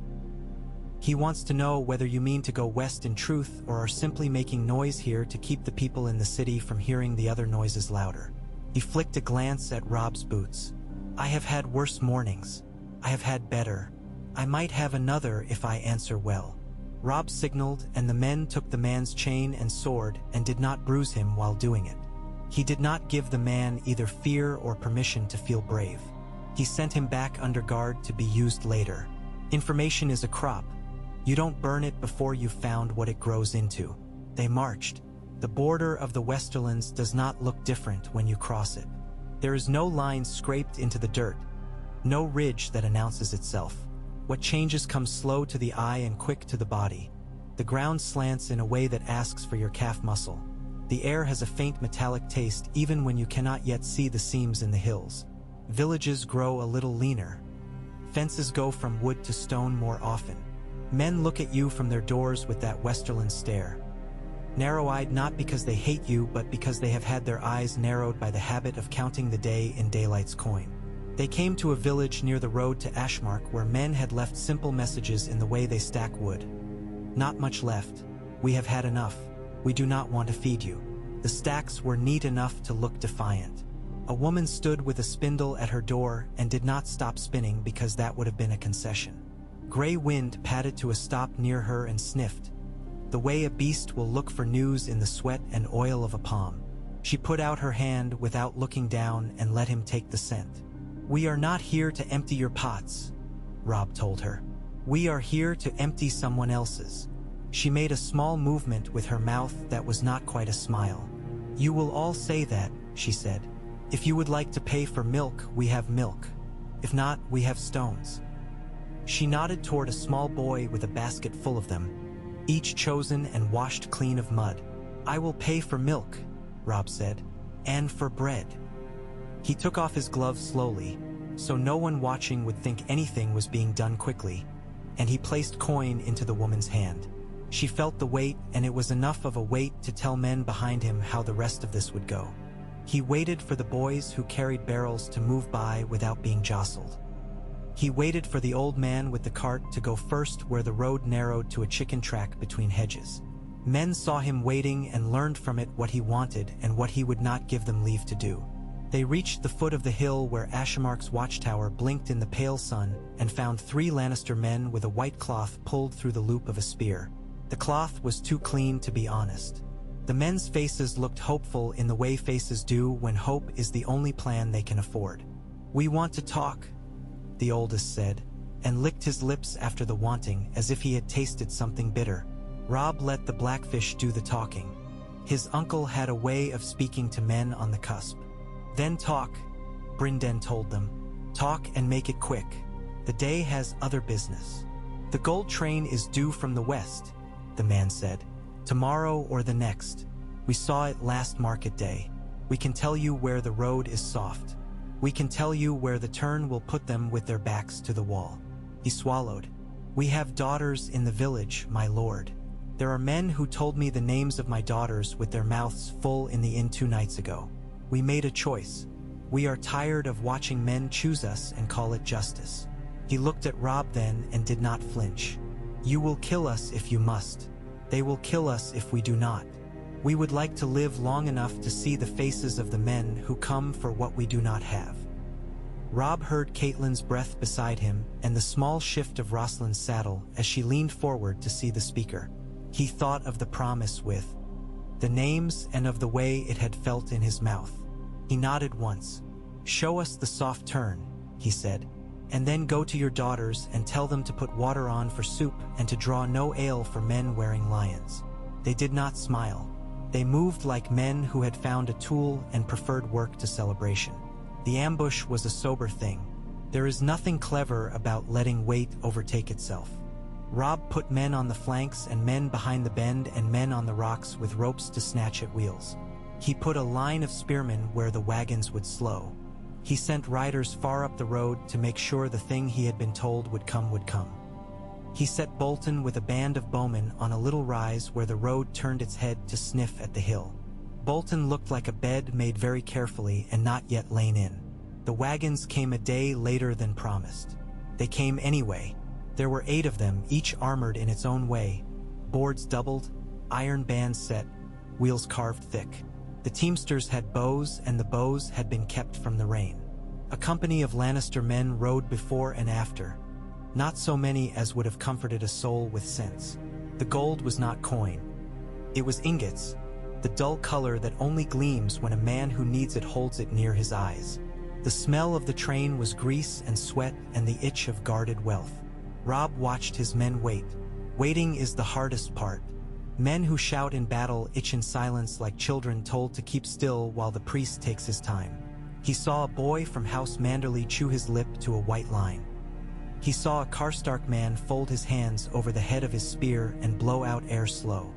He wants to know whether you mean to go west in truth or are simply making noise here to keep the people in the city from hearing the other noises louder." He flicked a glance at Robb's boots. "I have had worse mornings. I have had better. I might have another if I answer well." Robb signaled, and the men took the man's chain and sword and did not bruise him while doing it. He did not give the man either fear or permission to feel brave. He sent him back under guard to be used later. Information is a crop. You don't burn it before you've found what it grows into. They marched. The border of the Westerlands does not look different when you cross it. There is no line scraped into the dirt, no ridge that announces itself. What changes come slow to the eye and quick to the body. The ground slants in a way that asks for your calf muscle. The air has a faint metallic taste even when you cannot yet see the seams in the hills. Villages grow a little leaner. Fences go from wood to stone more often. Men look at you from their doors with that Westerland stare. Narrow-eyed not because they hate you, but because they have had their eyes narrowed by the habit of counting the day in daylight's coin. They came to a village near the road to Ashmark where men had left simple messages in the way they stack wood. Not much left. We have had enough. We do not want to feed you. The stacks were neat enough to look defiant. A woman stood with a spindle at her door and did not stop spinning because that would have been a concession. Gray wind padded to a stop near her and sniffed, the way a beast will look for news in the sweat and oil of a palm. She put out her hand without looking down and let him take the scent. "We are not here to empty your pots," Robb told her. "We are here to empty someone else's." She made a small movement with her mouth that was not quite a smile. "You will all say that," she said. "If you would like to pay for milk, we have milk. If not, we have stones." She nodded toward a small boy with a basket full of them, each chosen and washed clean of mud. "I will pay for milk," Robb said, "and for bread." He took off his gloves slowly, so no one watching would think anything was being done quickly, and he placed coin into the woman's hand. She felt the weight, and it was enough of a weight to tell men behind him how the rest of this would go. He waited for the boys who carried barrels to move by without being jostled. He waited for the old man with the cart to go first where the road narrowed to a chicken track between hedges. Men saw him waiting and learned from it what he wanted and what he would not give them leave to do. They reached the foot of the hill where Ashmark's watchtower blinked in the pale sun and found 3 Lannister men with a white cloth pulled through the loop of a spear. The cloth was too clean to be honest. The men's faces looked hopeful in the way faces do when hope is the only plan they can afford. "We want to talk," the oldest said, and licked his lips after the wanting as if he had tasted something bitter. Robb let the blackfish do the talking. His uncle had a way of speaking to men on the cusp. "Then talk," Brynden told them. "Talk and make it quick. The day has other business." "The gold train is due from the west," the man said. "Tomorrow or the next. We saw it last market day. We can tell you where the road is soft. We can tell you where the turn will put them with their backs to the wall." He swallowed. "We have daughters in the village, my lord. There are men who told me the names of my daughters with their mouths full in the inn 2 nights ago. We made a choice. We are tired of watching men choose us and call it justice." He looked at Robb then and did not flinch. "You will kill us if you must. They will kill us if we do not. We would like to live long enough to see the faces of the men who come for what we do not have." Robb heard Catelyn's breath beside him and the small shift of Roslyn's saddle as she leaned forward to see the speaker. He thought of the promise with the names and of the way it had felt in his mouth. He nodded once. "Show us the soft turn," he said, "and then go to your daughters and tell them to put water on for soup and to draw no ale for men wearing lions." They did not smile. They moved like men who had found a tool and preferred work to celebration. The ambush was a sober thing. There is nothing clever about letting weight overtake itself. Robb put men on the flanks and men behind the bend and men on the rocks with ropes to snatch at wheels. He put a line of spearmen where the wagons would slow. He sent riders far up the road to make sure the thing he had been told would come would come. He set Bolton with a band of bowmen on a little rise where the road turned its head to sniff at the hill. Bolton looked like a bed made very carefully and not yet lain in. The wagons came a day later than promised. They came anyway. There were 8 of them, each armored in its own way. Boards doubled, iron bands set, wheels carved thick. The teamsters had bows, and the bows had been kept from the rain. A company of Lannister men rode before and after. Not so many as would have comforted a soul with sense. The gold was not coin. It was ingots, the dull color that only gleams when a man who needs it holds it near his eyes. The smell of the train was grease and sweat and the itch of guarded wealth. Robb watched his men wait. Waiting is the hardest part. Men who shout in battle itch in silence like children told to keep still while the priest takes his time. He saw a boy from House Manderley chew his lip to a white line. He saw a Karstark man fold his hands over the head of his spear and blow out air slow.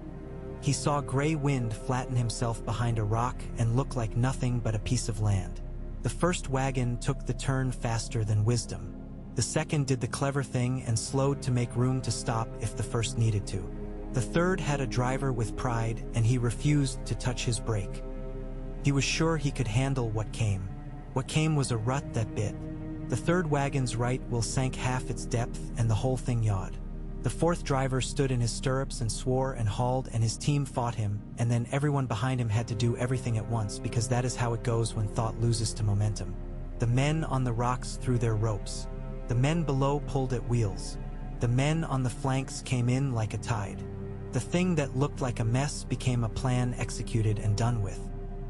He saw Grey Wind flatten himself behind a rock and look like nothing but a piece of land. The first wagon took the turn faster than wisdom. The second did the clever thing and slowed to make room to stop if the first needed to. The third had a driver with pride, and he refused to touch his brake. He was sure he could handle what came. What came was a rut that bit. The third wagon's right wheel sank half its depth and the whole thing yawed. The fourth driver stood in his stirrups and swore and hauled, and his team fought him, and then everyone behind him had to do everything at once, because that is how it goes when thought loses to momentum. The men on the rocks threw their ropes. The men below pulled at wheels. The men on the flanks came in like a tide. The thing that looked like a mess became a plan executed and done with.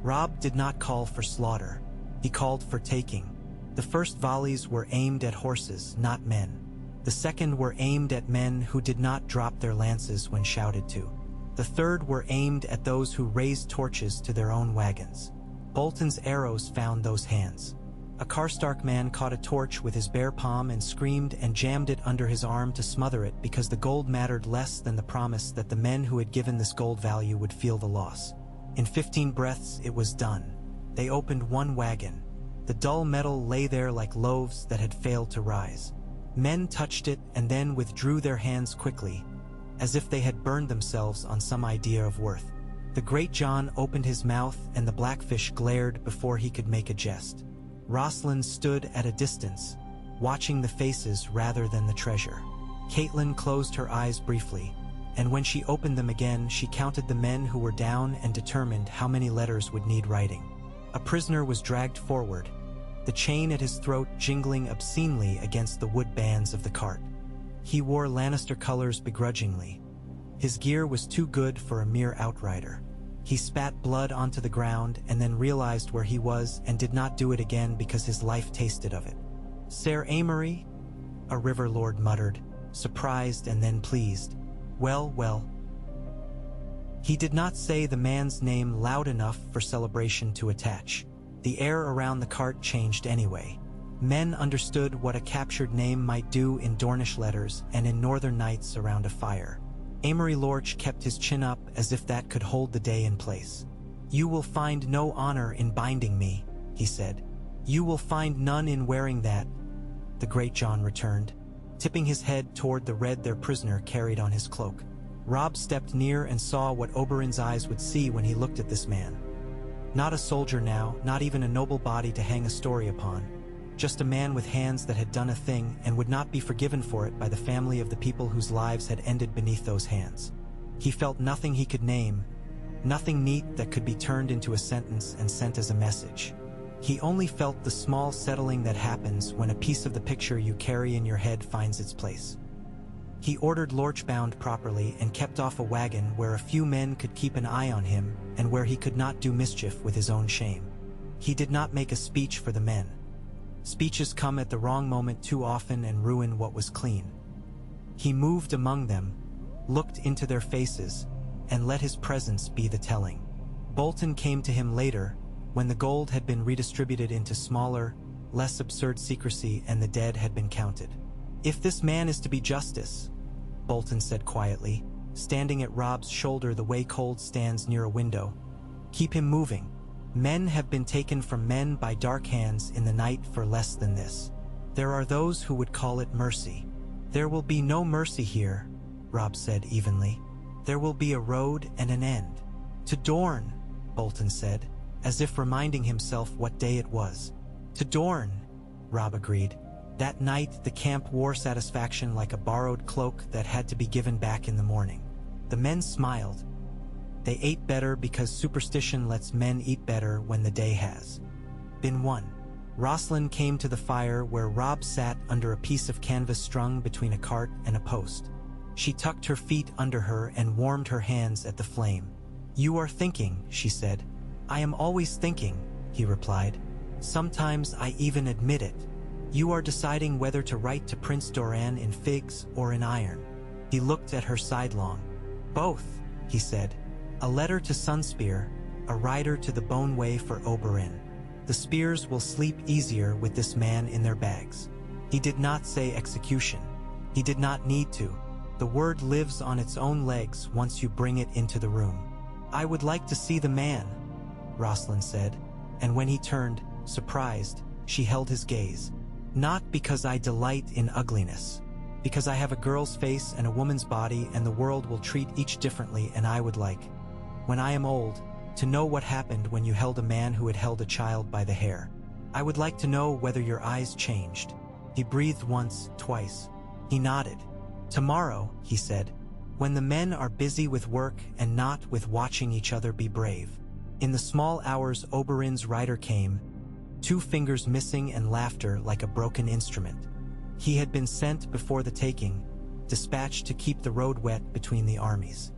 Robb did not call for slaughter. He called for taking. The first volleys were aimed at horses, not men. The second were aimed at men who did not drop their lances when shouted to. The third were aimed at those who raised torches to their own wagons. Bolton's arrows found those hands. A Karstark man caught a torch with his bare palm and screamed and jammed it under his arm to smother it, because the gold mattered less than the promise that the men who had given this gold value would feel the loss. In 15 breaths it was done. They opened one wagon. The dull metal lay there like loaves that had failed to rise. Men touched it and then withdrew their hands quickly, as if they had burned themselves on some idea of worth. The Great John opened his mouth and the blackfish glared before he could make a jest. Rosalind stood at a distance, watching the faces rather than the treasure. Catelyn closed her eyes briefly, and when she opened them again, she counted the men who were down and determined how many letters would need writing. A prisoner was dragged forward, the chain at his throat jingling obscenely against the wood bands of the cart. He wore Lannister colors begrudgingly. His gear was too good for a mere outrider. He spat blood onto the ground and then realized where he was and did not do it again because his life tasted of it. "Ser Amory?" a river lord muttered, surprised and then pleased. "Well, well." He did not say the man's name loud enough for celebration to attach. The air around the cart changed anyway. Men understood what a captured name might do in Dornish letters and in northern nights around a fire. Amory Lorch kept his chin up as if that could hold the day in place. "You will find no honor in binding me," he said. "You will find none in wearing that," the Great John returned, tipping his head toward the red their prisoner carried on his cloak. Robb stepped near and saw what Oberyn's eyes would see when he looked at this man. Not a soldier now, not even a noble body to hang a story upon. Just a man with hands that had done a thing and would not be forgiven for it by the family of the people whose lives had ended beneath those hands. He felt nothing he could name, nothing neat that could be turned into a sentence and sent as a message. He only felt the small settling that happens when a piece of the picture you carry in your head finds its place. He ordered Lorch bound properly and kept off a wagon where a few men could keep an eye on him and where he could not do mischief with his own shame. He did not make a speech for the men. Speeches come at the wrong moment too often and ruin what was clean. He moved among them, looked into their faces, and let his presence be the telling. Bolton came to him later, when the gold had been redistributed into smaller, less absurd secrecy and the dead had been counted. "If this man is to be justice," Bolton said quietly, standing at Robb's shoulder the way cold stands near a window, "keep him moving. Men have been taken from men by dark hands in the night for less than this. There are those who would call it mercy." "There will be no mercy here," Robb said evenly. "There will be a road and an end." "To Dorne," Bolton said, as if reminding himself what day it was. "To Dorne," Robb agreed. That night the camp wore satisfaction like a borrowed cloak that had to be given back in the morning. The men smiled. They ate better because superstition lets men eat better when the day has been won. Rosalind came to the fire where Robb sat under a piece of canvas strung between a cart and a post. She tucked her feet under her and warmed her hands at the flame. "You are thinking," she said. "I am always thinking," he replied. "Sometimes I even admit it. You are deciding whether to write to Prince Doran in figs or in iron." He looked at her sidelong. "Both," he said. "A letter to Sunspear, a rider to the Bone Way for Oberyn. The spears will sleep easier with this man in their bags." He did not say execution. He did not need to. The word lives on its own legs once you bring it into the room. "I would like to see the man," Rosalind said, and when he turned, surprised, she held his gaze. "Not because I delight in ugliness. Because I have a girl's face and a woman's body, and the world will treat each differently, and I would like, when I am old, to know what happened when you held a man who had held a child by the hair. I would like to know whether your eyes changed." He breathed once, twice. He nodded. "Tomorrow," he said, "when the men are busy with work and not with watching each other be brave." In the small hours Oberyn's rider came, 2 fingers missing and laughter like a broken instrument. He had been sent before the taking, dispatched to keep the road wet between the armies.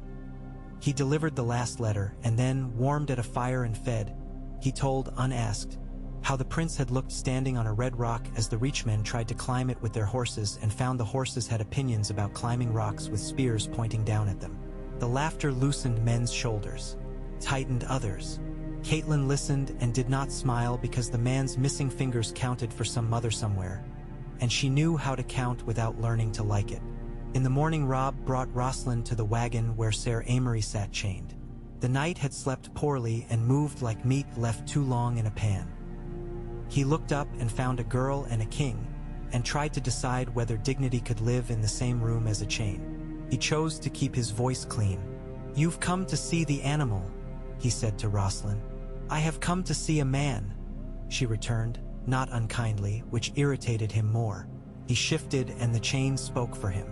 He delivered the last letter, and then, warmed at a fire and fed, he told, unasked, how the prince had looked standing on a red rock as the reachmen tried to climb it with their horses and found the horses had opinions about climbing rocks with spears pointing down at them. The laughter loosened men's shoulders, tightened others. Caitlin listened and did not smile because the man's missing fingers counted for some mother somewhere, and she knew how to count without learning to like it. In the morning Robb brought Rosalind to the wagon where Ser Amory sat chained. The knight had slept poorly and moved like meat left too long in a pan. He looked up and found a girl and a king, and tried to decide whether dignity could live in the same room as a chain. He chose to keep his voice clean. "You've come to see the animal," he said to Rosalind. "I have come to see a man," she returned, not unkindly, which irritated him more. He shifted and the chain spoke for him.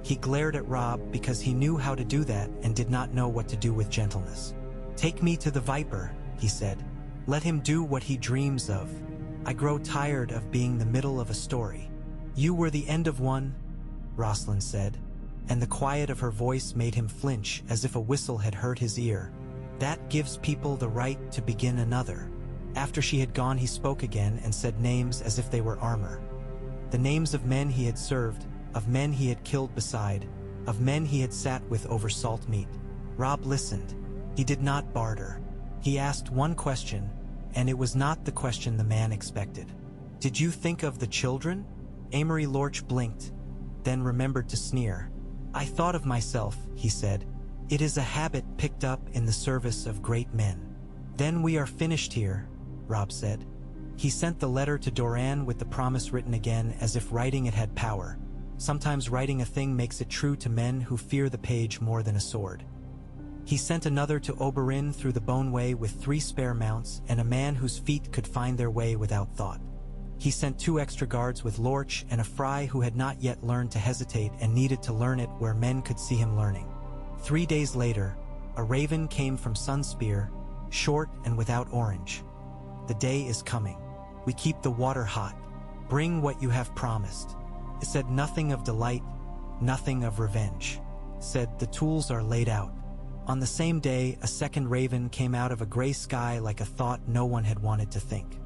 He glared at Robb because he knew how to do that and did not know what to do with gentleness. "Take me to the Viper," he said. "Let him do what he dreams of. I grow tired of being the middle of a story." "You were the end of one," Rosalind said, and the quiet of her voice made him flinch as if a whistle had hurt his ear. "That gives people the right to begin another." After she had gone he spoke again and said names as if they were armor. The names of men he had served, of men he had killed beside, of men he had sat with over salt meat. Robb listened. He did not barter. He asked one question, and it was not the question the man expected. "Did you think of the children?" Amory Lorch blinked, then remembered to sneer. "I thought of myself," he said. "It is a habit picked up in the service of great men." "Then we are finished here," Robb said. He sent the letter to Dorne with the promise written again as if writing it had power. Sometimes writing a thing makes it true to men who fear the page more than a sword. He sent another to Oberyn through the Bone Way with 3 spare mounts and a man whose feet could find their way without thought. He sent 2 extra guards with Lorch and a fry who had not yet learned to hesitate and needed to learn it where men could see him learning. 3 days later, a raven came from Sunspear, short and without orange. "The day is coming. We keep the water hot. Bring what you have promised." It said nothing of delight, nothing of revenge. It said the tools are laid out. On the same day, a second raven came out of a gray sky like a thought no one had wanted to think.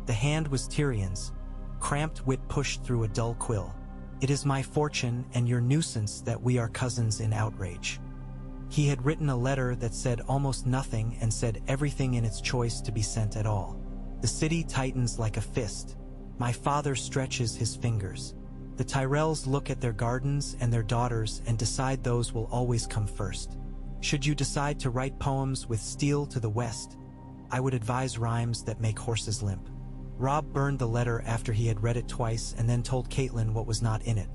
The hand was Tyrion's. Cramped wit pushed through a dull quill. "It is my fortune and your nuisance that we are cousins in outrage." He had written a letter that said almost nothing and said everything in its choice to be sent at all. "The city tightens like a fist. My father stretches his fingers. The Tyrells look at their gardens and their daughters and decide those will always come first. Should you decide to write poems with steel to the west, I would advise rhymes that make horses limp." Robb burned the letter after he had read it twice and then told Caitlin what was not in it.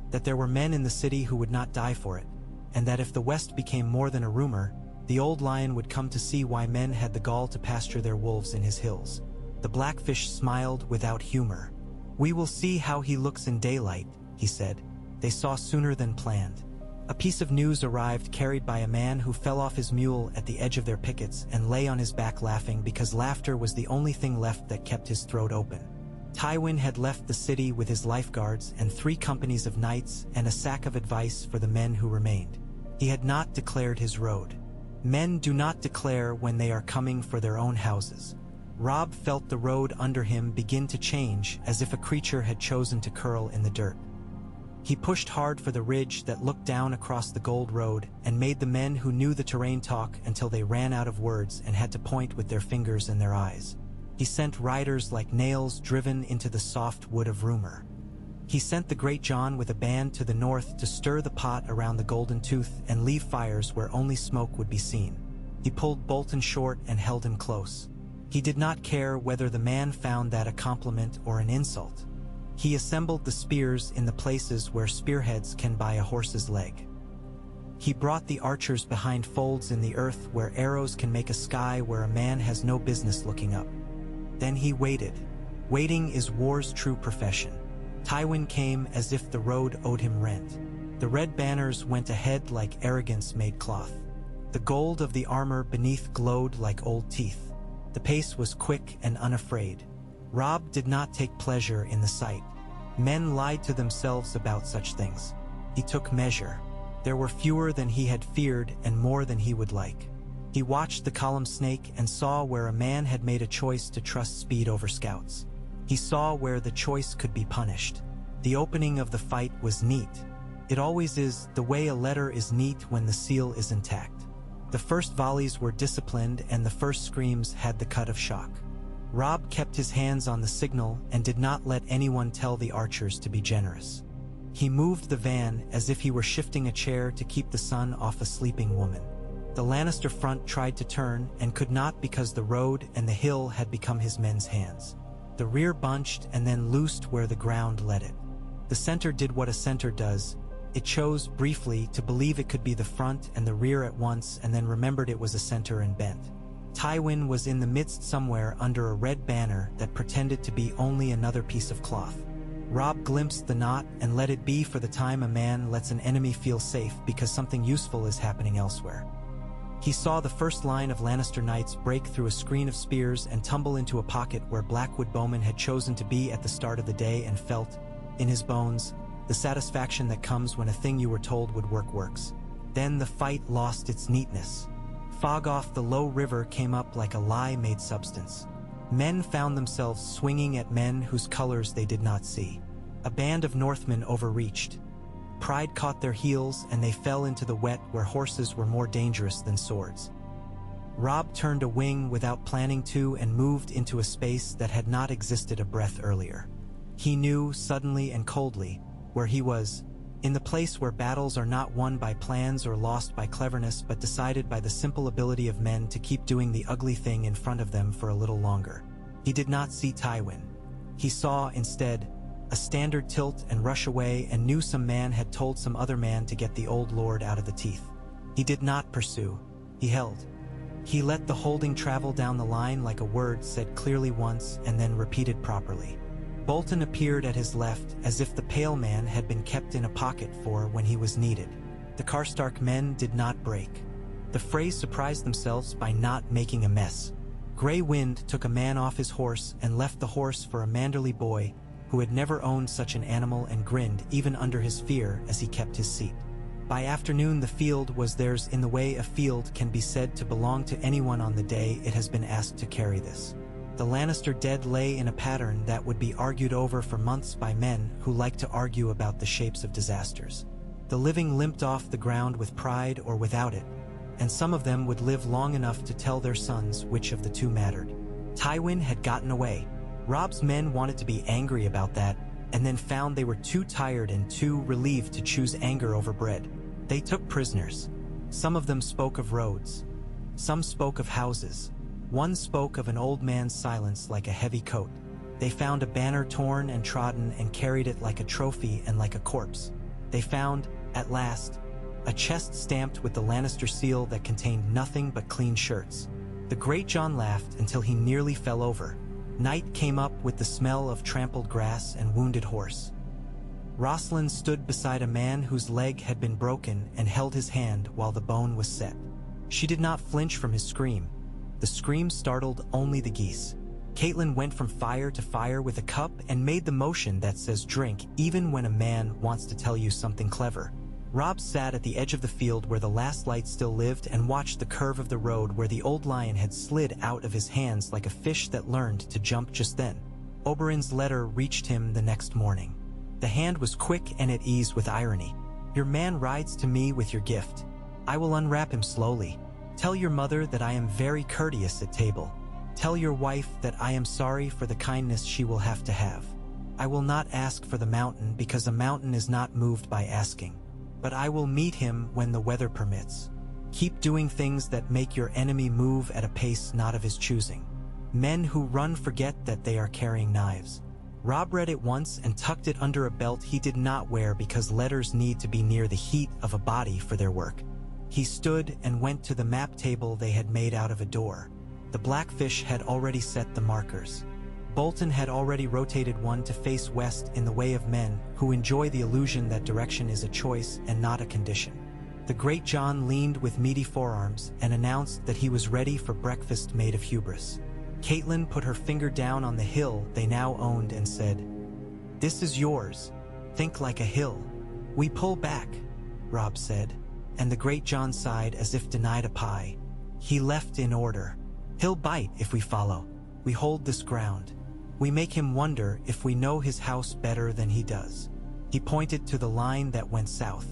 That there were men in the city who would not die for it, and that if the West became more than a rumor, the old lion would come to see why men had the gall to pasture their wolves in his hills. The blackfish smiled without humor. "We will see how he looks in daylight," he said. They saw sooner than planned. A piece of news arrived carried by a man who fell off his mule at the edge of their pickets and lay on his back laughing because laughter was the only thing left that kept his throat open. Tywin had left the city with his lifeguards and 3 companies of knights and a sack of advice for the men who remained. He had not declared his road. Men do not declare when they are coming for their own houses. Robb felt the road under him begin to change as if a creature had chosen to curl in the dirt. He pushed hard for the ridge that looked down across the gold road and made the men who knew the terrain talk until they ran out of words and had to point with their fingers and their eyes. He sent riders like nails driven into the soft wood of rumor. He sent the great John with a band to the north to stir the pot around the Golden Tooth and leave fires where only smoke would be seen. He pulled Bolton short and held him close. He did not care whether the man found that a compliment or an insult. He assembled the spears in the places where spearheads can buy a horse's leg. He brought the archers behind folds in the earth where arrows can make a sky where a man has no business looking up. Then he waited. Waiting is war's true profession. Tywin came as if the road owed him rent. The red banners went ahead like arrogance made cloth. The gold of the armor beneath glowed like old teeth. The pace was quick and unafraid. Robb did not take pleasure in the sight. Men lied to themselves about such things. He took measure. There were fewer than he had feared and more than he would like. He watched the column snake and saw where a man had made a choice to trust speed over scouts. He saw where the choice could be punished. The opening of the fight was neat. It always is, the way a letter is neat when the seal is intact. The first volleys were disciplined and the first screams had the cut of shock. Robb kept his hands on the signal and did not let anyone tell the archers to be generous. He moved the van as if he were shifting a chair to keep the sun off a sleeping woman. The Lannister front tried to turn and could not because the road and the hill had become his men's hands. The rear bunched and then loosed where the ground led it. The center did what a center does. It chose, briefly, to believe it could be the front and the rear at once and then remembered it was a center and bent. Tywin was in the midst somewhere under a red banner that pretended to be only another piece of cloth. Robb glimpsed the knot and let it be for the time a man lets an enemy feel safe because something useful is happening elsewhere. He saw the first line of Lannister knights break through a screen of spears and tumble into a pocket where Blackwood bowman had chosen to be at the start of the day and felt, in his bones, the satisfaction that comes when a thing you were told would work works. Then the fight lost its neatness. Fog off the low river came up like a lie made substance. Men found themselves swinging at men whose colors they did not see. A band of Northmen overreached. Pride caught their heels and they fell into the wet where horses were more dangerous than swords. Robb turned a wing without planning to and moved into a space that had not existed a breath earlier. He knew, suddenly and coldly, where he was, in the place where battles are not won by plans or lost by cleverness but decided by the simple ability of men to keep doing the ugly thing in front of them for a little longer. He did not see Tywin. He saw, instead, a standard tilt and rush away and knew some man had told some other man to get the old lord out of the teeth. He did not pursue. He held. He let the holding travel down the line like a word said clearly once and then repeated properly. Bolton appeared at his left as if the pale man had been kept in a pocket for when he was needed. The Karstark men did not break. The Freys surprised themselves by not making a mess. Grey Wind took a man off his horse and left the horse for a manderly boy who had never owned such an animal and grinned even under his fear as he kept his seat. By afternoon the field was theirs in the way a field can be said to belong to anyone on the day it has been asked to carry this. The Lannister dead lay in a pattern that would be argued over for months by men who like to argue about the shapes of disasters. The living limped off the ground with pride or without it, and some of them would live long enough to tell their sons which of the two mattered. Tywin had gotten away. Robb's men wanted to be angry about that, and then found they were too tired and too relieved to choose anger over bread. They took prisoners. Some of them spoke of roads. Some spoke of houses. One spoke of an old man's silence like a heavy coat. They found a banner torn and trodden and carried it like a trophy and like a corpse. They found, at last, a chest stamped with the Lannister seal that contained nothing but clean shirts. The Great John laughed until he nearly fell over. Night came up with the smell of trampled grass and wounded horse. Rosalind stood beside a man whose leg had been broken and held his hand while the bone was set. She did not flinch from his scream. The scream startled only the geese. Catelyn went from fire to fire with a cup and made the motion that says drink even when a man wants to tell you something clever. Robb sat at the edge of the field where the last light still lived and watched the curve of the road where the old lion had slid out of his hands like a fish that learned to jump just then. Oberyn's letter reached him the next morning. The hand was quick and at ease with irony. Your man rides to me with your gift. I will unwrap him slowly. Tell your mother that I am very courteous at table. Tell your wife that I am sorry for the kindness she will have to have. I will not ask for the mountain because a mountain is not moved by asking. But I will meet him when the weather permits. Keep doing things that make your enemy move at a pace not of his choosing. Men who run forget that they are carrying knives. Robb read it once and tucked it under a belt he did not wear because letters need to be near the heat of a body for their work. He stood and went to the map table they had made out of a door. The Blackfish had already set the markers. Bolton had already rotated one to face west in the way of men who enjoy the illusion that direction is a choice and not a condition. The Great John leaned with meaty forearms and announced that he was ready for breakfast made of hubris. Catelyn put her finger down on the hill they now owned and said, "This is yours. Think like a hill." "We pull back," Robb said, and the Great John sighed as if denied a pie. "He left in order. He'll bite if we follow. We hold this ground. We make him wonder if we know his house better than he does." He pointed to the line that went south.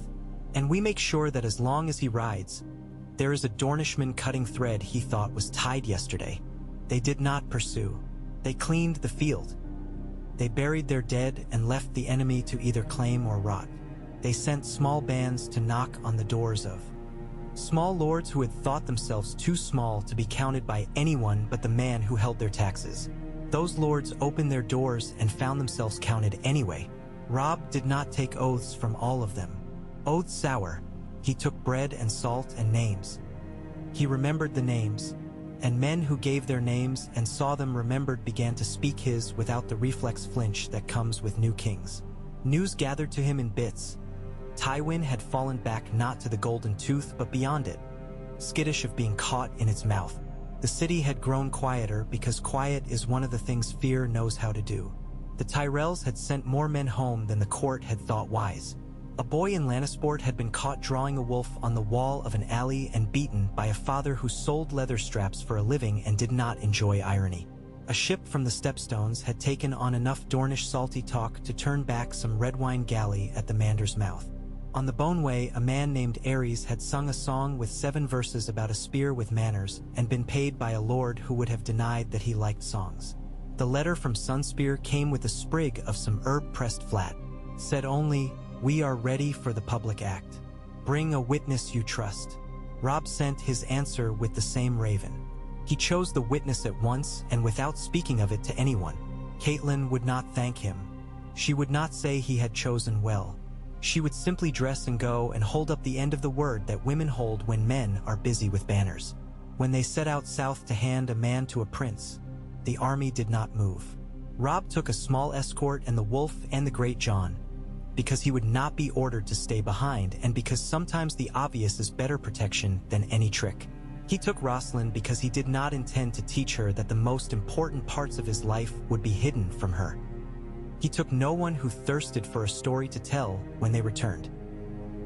"And we make sure that as long as he rides, there is a Dornishman cutting thread he thought was tied yesterday." They did not pursue. They cleaned the field. They buried their dead and left the enemy to either claim or rot. They sent small bands to knock on the doors of small lords who had thought themselves too small to be counted by anyone but the man who held their taxes. Those lords opened their doors and found themselves counted anyway. Robb did not take oaths from all of them. Oaths sour. He took bread and salt and names. He remembered the names, and men who gave their names and saw them remembered began to speak his without the reflex flinch that comes with new kings. News gathered to him in bits. Tywin had fallen back not to the Golden Tooth but beyond it, skittish of being caught in its mouth. The city had grown quieter because quiet is one of the things fear knows how to do. The Tyrells had sent more men home than the court had thought wise. A boy in Lannisport had been caught drawing a wolf on the wall of an alley and beaten by a father who sold leather straps for a living and did not enjoy irony. A ship from the Stepstones had taken on enough Dornish salty talk to turn back some red wine galley at the Mander's mouth. On the Boneway, a man named Ares had sung a song with 7 verses about a spear with manners and been paid by a lord who would have denied that he liked songs. The letter from Sunspear came with a sprig of some herb pressed flat. Said only, "We are ready for the public act. Bring a witness you trust." Robb sent his answer with the same raven. He chose the witness at once and without speaking of it to anyone. Catelyn would not thank him. She would not say he had chosen well. She would simply dress and go and hold up the end of the word that women hold when men are busy with banners. When they set out south to hand a man to a prince, the army did not move. Robb took a small escort and the wolf and the Great John, because he would not be ordered to stay behind and because sometimes the obvious is better protection than any trick. He took Rosalind because he did not intend to teach her that the most important parts of his life would be hidden from her. He took no one who thirsted for a story to tell when they returned.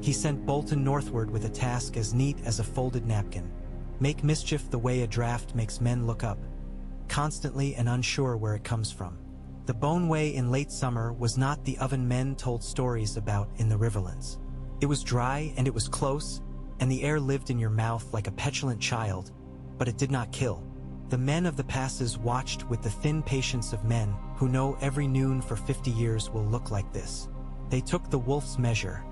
He sent Bolton northward with a task as neat as a folded napkin. Make mischief the way a draft makes men look up, constantly and unsure where it comes from. The Boneway in late summer was not the oven men told stories about in the Riverlands. It was dry and it was close, and the air lived in your mouth like a petulant child, but it did not kill. The men of the passes watched with the thin patience of men who know every noon for 50 years will look like this. They took the wolf's measure,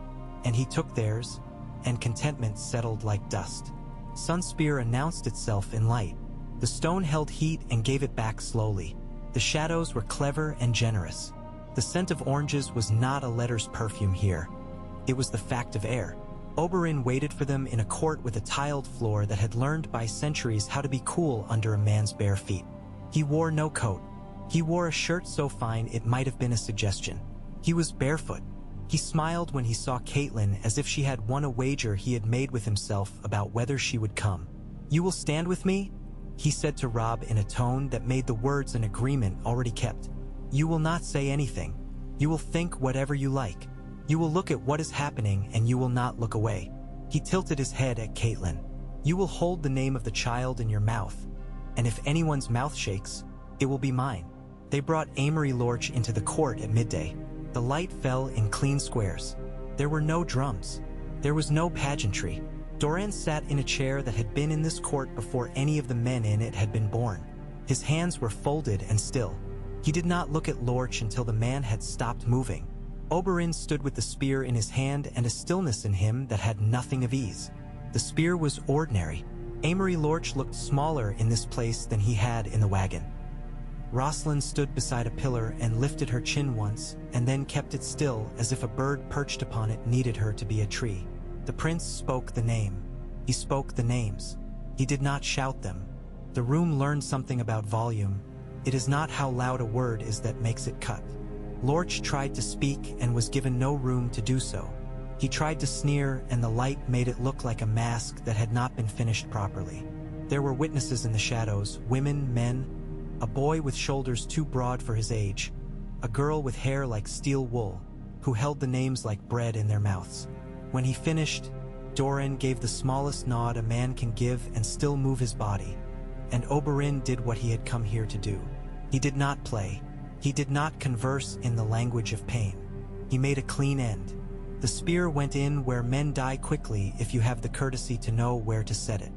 and he took theirs, and contentment settled like dust. Sunspear announced itself in light. The stone held heat and gave it back slowly. The shadows were clever and generous. The scent of oranges was not a letter's perfume here. It was the fact of air. Oberyn waited for them in a court with a tiled floor that had learned by centuries how to be cool under a man's bare feet. He wore no coat. He wore a shirt so fine it might have been a suggestion. He was barefoot. He smiled when he saw Catelyn as if she had won a wager he had made with himself about whether she would come. "You will stand with me?" he said to Robb in a tone that made the words an agreement already kept. "You will not say anything. You will think whatever you like. You will look at what is happening and you will not look away." He tilted his head at Catelyn. "You will hold the name of the child in your mouth, and if anyone's mouth shakes, it will be mine." They brought Amory Lorch into the court at midday. The light fell in clean squares. There were no drums. There was no pageantry. Doran sat in a chair that had been in this court before any of the men in it had been born. His hands were folded and still. He did not look at Lorch until the man had stopped moving. Oberyn stood with the spear in his hand and a stillness in him that had nothing of ease. The spear was ordinary. Amory Lorch looked smaller in this place than he had in the wagon. Rosalind stood beside a pillar and lifted her chin once, and then kept it still as if a bird perched upon it needed her to be a tree. The prince spoke the name. He spoke the names. He did not shout them. The room learned something about volume. It is not how loud a word is that makes it cut. Lorch tried to speak and was given no room to do so. He tried to sneer, and the light made it look like a mask that had not been finished properly. There were witnesses in the shadows, women, men, a boy with shoulders too broad for his age, a girl with hair like steel wool, who held the names like bread in their mouths. When he finished, Dorne gave the smallest nod a man can give and still move his body, and Oberyn did what he had come here to do. He did not play. He did not converse in the language of pain. He made a clean end. The spear went in where men die quickly if you have the courtesy to know where to set it.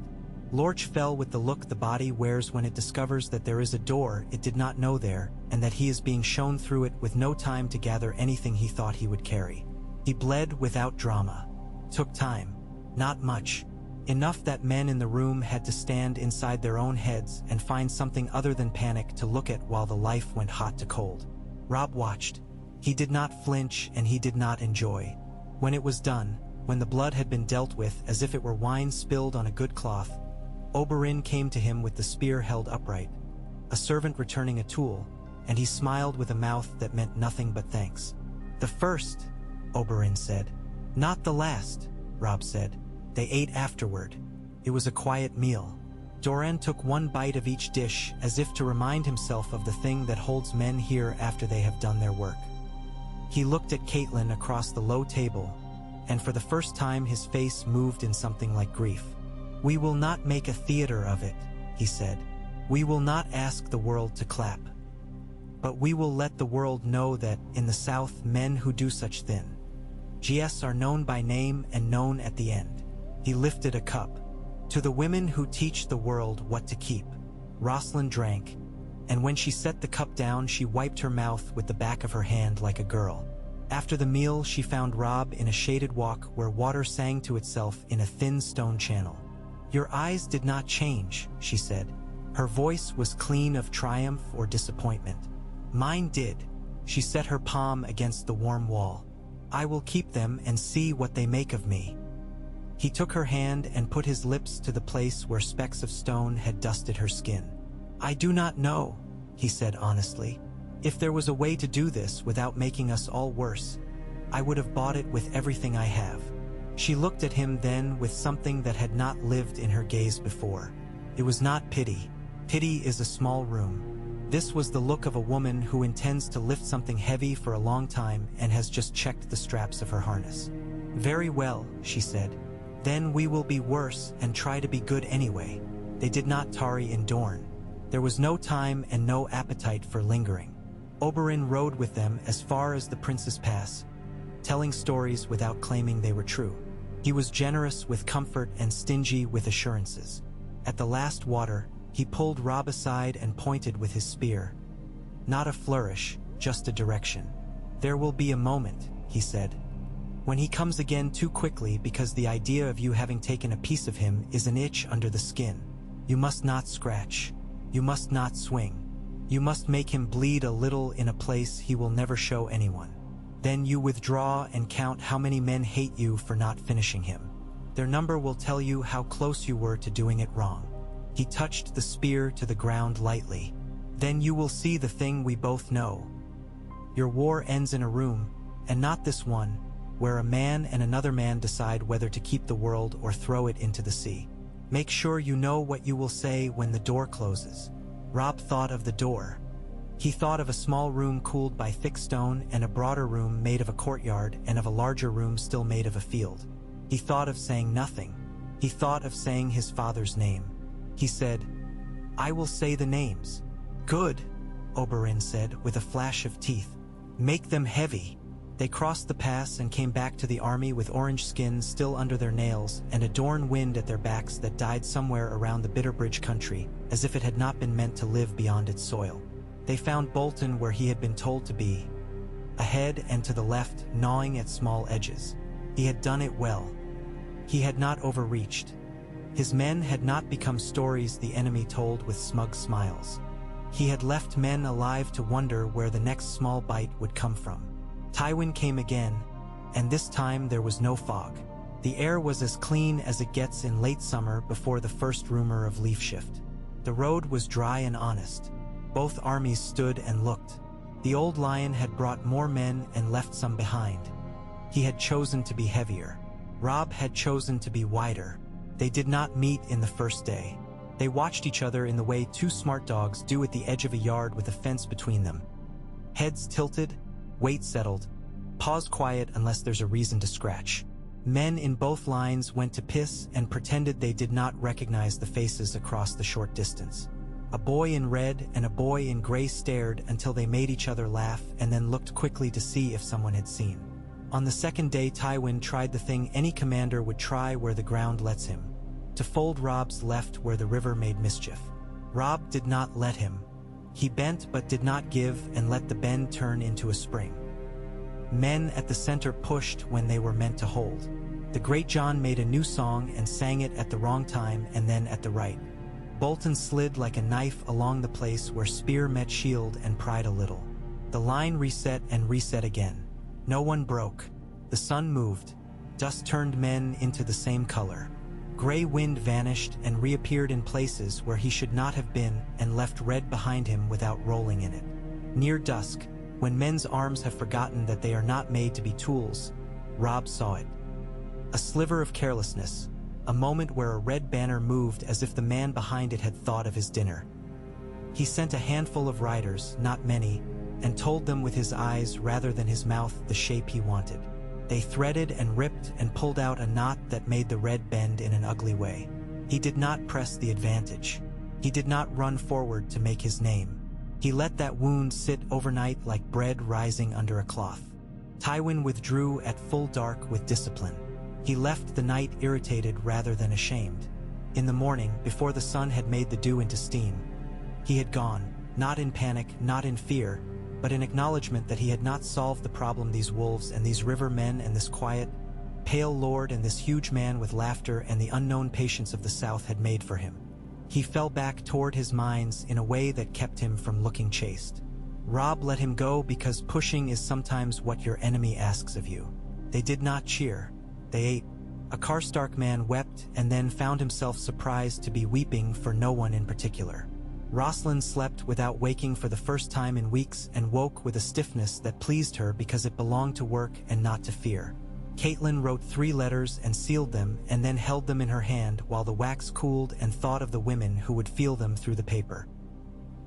Lorch fell with the look the body wears when it discovers that there is a door it did not know there, and that he is being shown through it with no time to gather anything he thought he would carry. He bled without drama. Took time. Not much. Enough that men in the room had to stand inside their own heads and find something other than panic to look at while the life went hot to cold. Robb watched. He did not flinch and he did not enjoy. When it was done, when the blood had been dealt with as if it were wine spilled on a good cloth, Oberyn came to him with the spear held upright, a servant returning a tool, and he smiled with a mouth that meant nothing but thanks. "The first," Oberyn said. "Not the last," Robb said. They ate afterward. It was a quiet meal. Dorne took one bite of each dish as if to remind himself of the thing that holds men here after they have done their work. He looked at Catelyn across the low table, and for the first time his face moved in something like grief. "We will not make a theater of it," he said. "We will not ask the world to clap. But we will let the world know that, in the South, men who do such things are known by name and known at the end." He lifted a cup. "To the women who teach the world what to keep." Rosalind drank, and when she set the cup down she wiped her mouth with the back of her hand like a girl. After the meal she found Robb in a shaded walk where water sang to itself in a thin stone channel. "Your eyes did not change," she said. Her voice was clean of triumph or disappointment. "Mine did." She set her palm against the warm wall. "I will keep them and see what they make of me." He took her hand and put his lips to the place where specks of stone had dusted her skin. "I do not know," he said honestly. "If there was a way to do this without making us all worse, I would have bought it with everything I have." She looked at him then with something that had not lived in her gaze before. It was not pity. Pity is a small room. This was the look of a woman who intends to lift something heavy for a long time and has just checked the straps of her harness. "Very well," she said. "Then we will be worse and try to be good anyway." They did not tarry in Dorne. There was no time and no appetite for lingering. Oberyn rode with them as far as the Prince's Pass, telling stories without claiming they were true. He was generous with comfort and stingy with assurances. At the last water, he pulled Robb aside and pointed with his spear. Not a flourish, just a direction. "There will be a moment," he said, "when he comes again too quickly because the idea of you having taken a piece of him is an itch under the skin. You must not scratch. You must not swing. You must make him bleed a little in a place he will never show anyone. Then you withdraw and count how many men hate you for not finishing him. Their number will tell you how close you were to doing it wrong." He touched the spear to the ground lightly. "Then you will see the thing we both know. Your war ends in a room, and not this one, where a man and another man decide whether to keep the world or throw it into the sea. Make sure you know what you will say when the door closes." Robb thought of the door. He thought of a small room cooled by thick stone and a broader room made of a courtyard and of a larger room still made of a field. He thought of saying nothing. He thought of saying his father's name. He said, "I will say the names." "Good," Oberyn said with a flash of teeth. "Make them heavy. They crossed the pass and came back to the army with orange skins still under their nails and a Dorne wind at their backs that died somewhere around the Bitterbridge country, as if it had not been meant to live beyond its soil. They found Bolton where he had been told to be, ahead and to the left, gnawing at small edges. He had done it well. He had not overreached. His men had not become stories the enemy told with smug smiles. He had left men alive to wonder where the next small bite would come from. Tywin came again, and this time there was no fog. The air was as clean as it gets in late summer before the first rumor of leaf shift. The road was dry and honest. Both armies stood and looked. The old lion had brought more men and left some behind. He had chosen to be heavier. Robb had chosen to be wider. They did not meet in the first day. They watched each other in the way two smart dogs do at the edge of a yard with a fence between them. Heads tilted, weight settled, paws quiet unless there's a reason to scratch. Men in both lines went to piss and pretended they did not recognize the faces across the short distance. A boy in red and a boy in gray stared until they made each other laugh and then looked quickly to see if someone had seen. On the second day, Tywin tried the thing any commander would try where the ground lets him, to fold Robb's left where the river made mischief. Robb did not let him. He bent but did not give and let the bend turn into a spring. Men at the center pushed when they were meant to hold. The Great John made a new song and sang it at the wrong time and then at the right. Bolton slid like a knife along the place where spear met shield and pried a little. The line reset and reset again. No one broke. The sun moved. Dust turned men into the same color. Gray wind vanished and reappeared in places where he should not have been and left red behind him without rolling in it. Near dusk, when men's arms have forgotten that they are not made to be tools, Robb saw it. A sliver of carelessness, a moment where a red banner moved as if the man behind it had thought of his dinner. He sent a handful of riders, not many, and told them with his eyes rather than his mouth the shape he wanted. They threaded and ripped and pulled out a knot that made the red bend in an ugly way. He did not press the advantage. He did not run forward to make his name. He let that wound sit overnight like bread rising under a cloth. Tywin withdrew at full dark with discipline. He left the night irritated rather than ashamed. In the morning, before the sun had made the dew into steam, he had gone, not in panic, not in fear, but in acknowledgement that he had not solved the problem these wolves and these river men and this quiet, pale lord and this huge man with laughter and the unknown patience of the South had made for him. He fell back toward his mines in a way that kept him from looking chaste. Robb let him go because pushing is sometimes what your enemy asks of you. They did not cheer. They ate. A Karstark man wept and then found himself surprised to be weeping for no one in particular. Rosalind slept without waking for the first time in weeks and woke with a stiffness that pleased her because it belonged to work and not to fear. Catelyn wrote 3 letters and sealed them and then held them in her hand while the wax cooled and thought of the women who would feel them through the paper.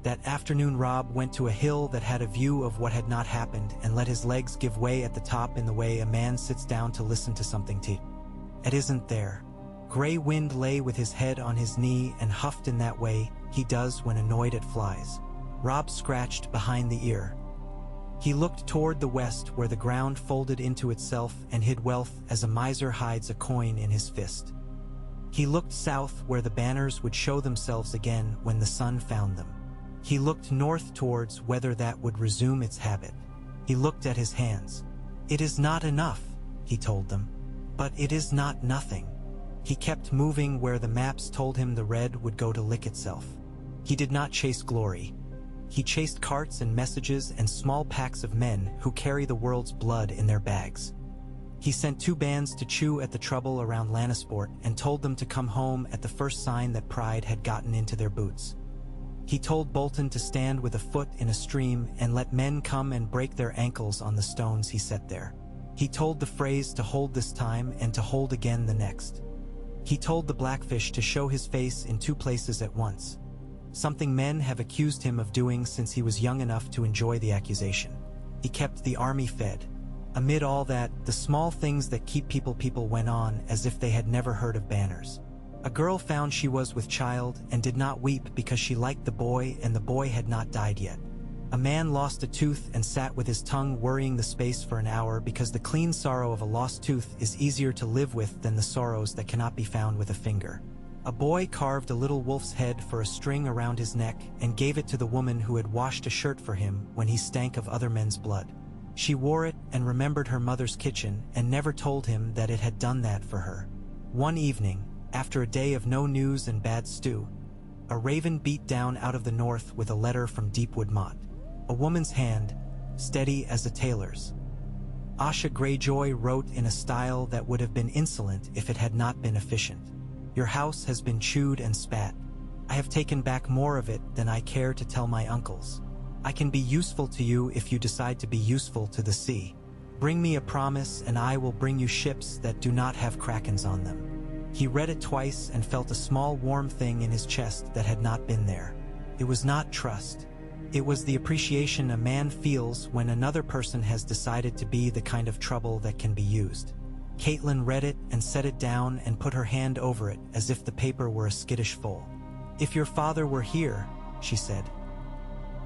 That afternoon Robb went to a hill that had a view of what had not happened and let his legs give way at the top in the way a man sits down to listen to something. It isn't there. Gray wind lay with his head on his knee and huffed in that way he does when annoyed at flies. Robb scratched behind the ear. He looked toward the west where the ground folded into itself and hid wealth as a miser hides a coin in his fist. He looked south where the banners would show themselves again when the sun found them. He looked north towards whether that would resume its habit. He looked at his hands. It is not enough, he told them. But it is not nothing. He kept moving where the maps told him the red would go to lick itself. He did not chase glory. He chased carts and messages and small packs of men who carry the world's blood in their bags. He sent 2 bands to chew at the trouble around Lannisters and told them to come home at the first sign that pride had gotten into their boots. He told Bolton to stand with a foot in a stream and let men come and break their ankles on the stones he set there. He told the Freys to hold this time and to hold again the next. He told the Blackfish to show his face in 2 places at once, something men have accused him of doing since he was young enough to enjoy the accusation. He kept the army fed. Amid all that, the small things that keep people went on as if they had never heard of banners. A girl found she was with child and did not weep because she liked the boy and the boy had not died yet. A man lost a tooth and sat with his tongue worrying the space for an hour because the clean sorrow of a lost tooth is easier to live with than the sorrows that cannot be found with a finger. A boy carved a little wolf's head for a string around his neck and gave it to the woman who had washed a shirt for him when he stank of other men's blood. She wore it and remembered her mother's kitchen and never told him that it had done that for her. One evening, after a day of no news and bad stew, a raven beat down out of the north with a letter from Deepwood Motte. A woman's hand, steady as a tailor's. Asha Greyjoy wrote in a style that would have been insolent if it had not been efficient. Your house has been chewed and spat. I have taken back more of it than I care to tell my uncles. I can be useful to you if you decide to be useful to the sea. Bring me a promise and I will bring you ships that do not have krakens on them. He read it twice and felt a small warm thing in his chest that had not been there. It was not trust. It was the appreciation a man feels when another person has decided to be the kind of trouble that can be used. Catelyn read it and set it down and put her hand over it as if the paper were a skittish foal. If your father were here, she said,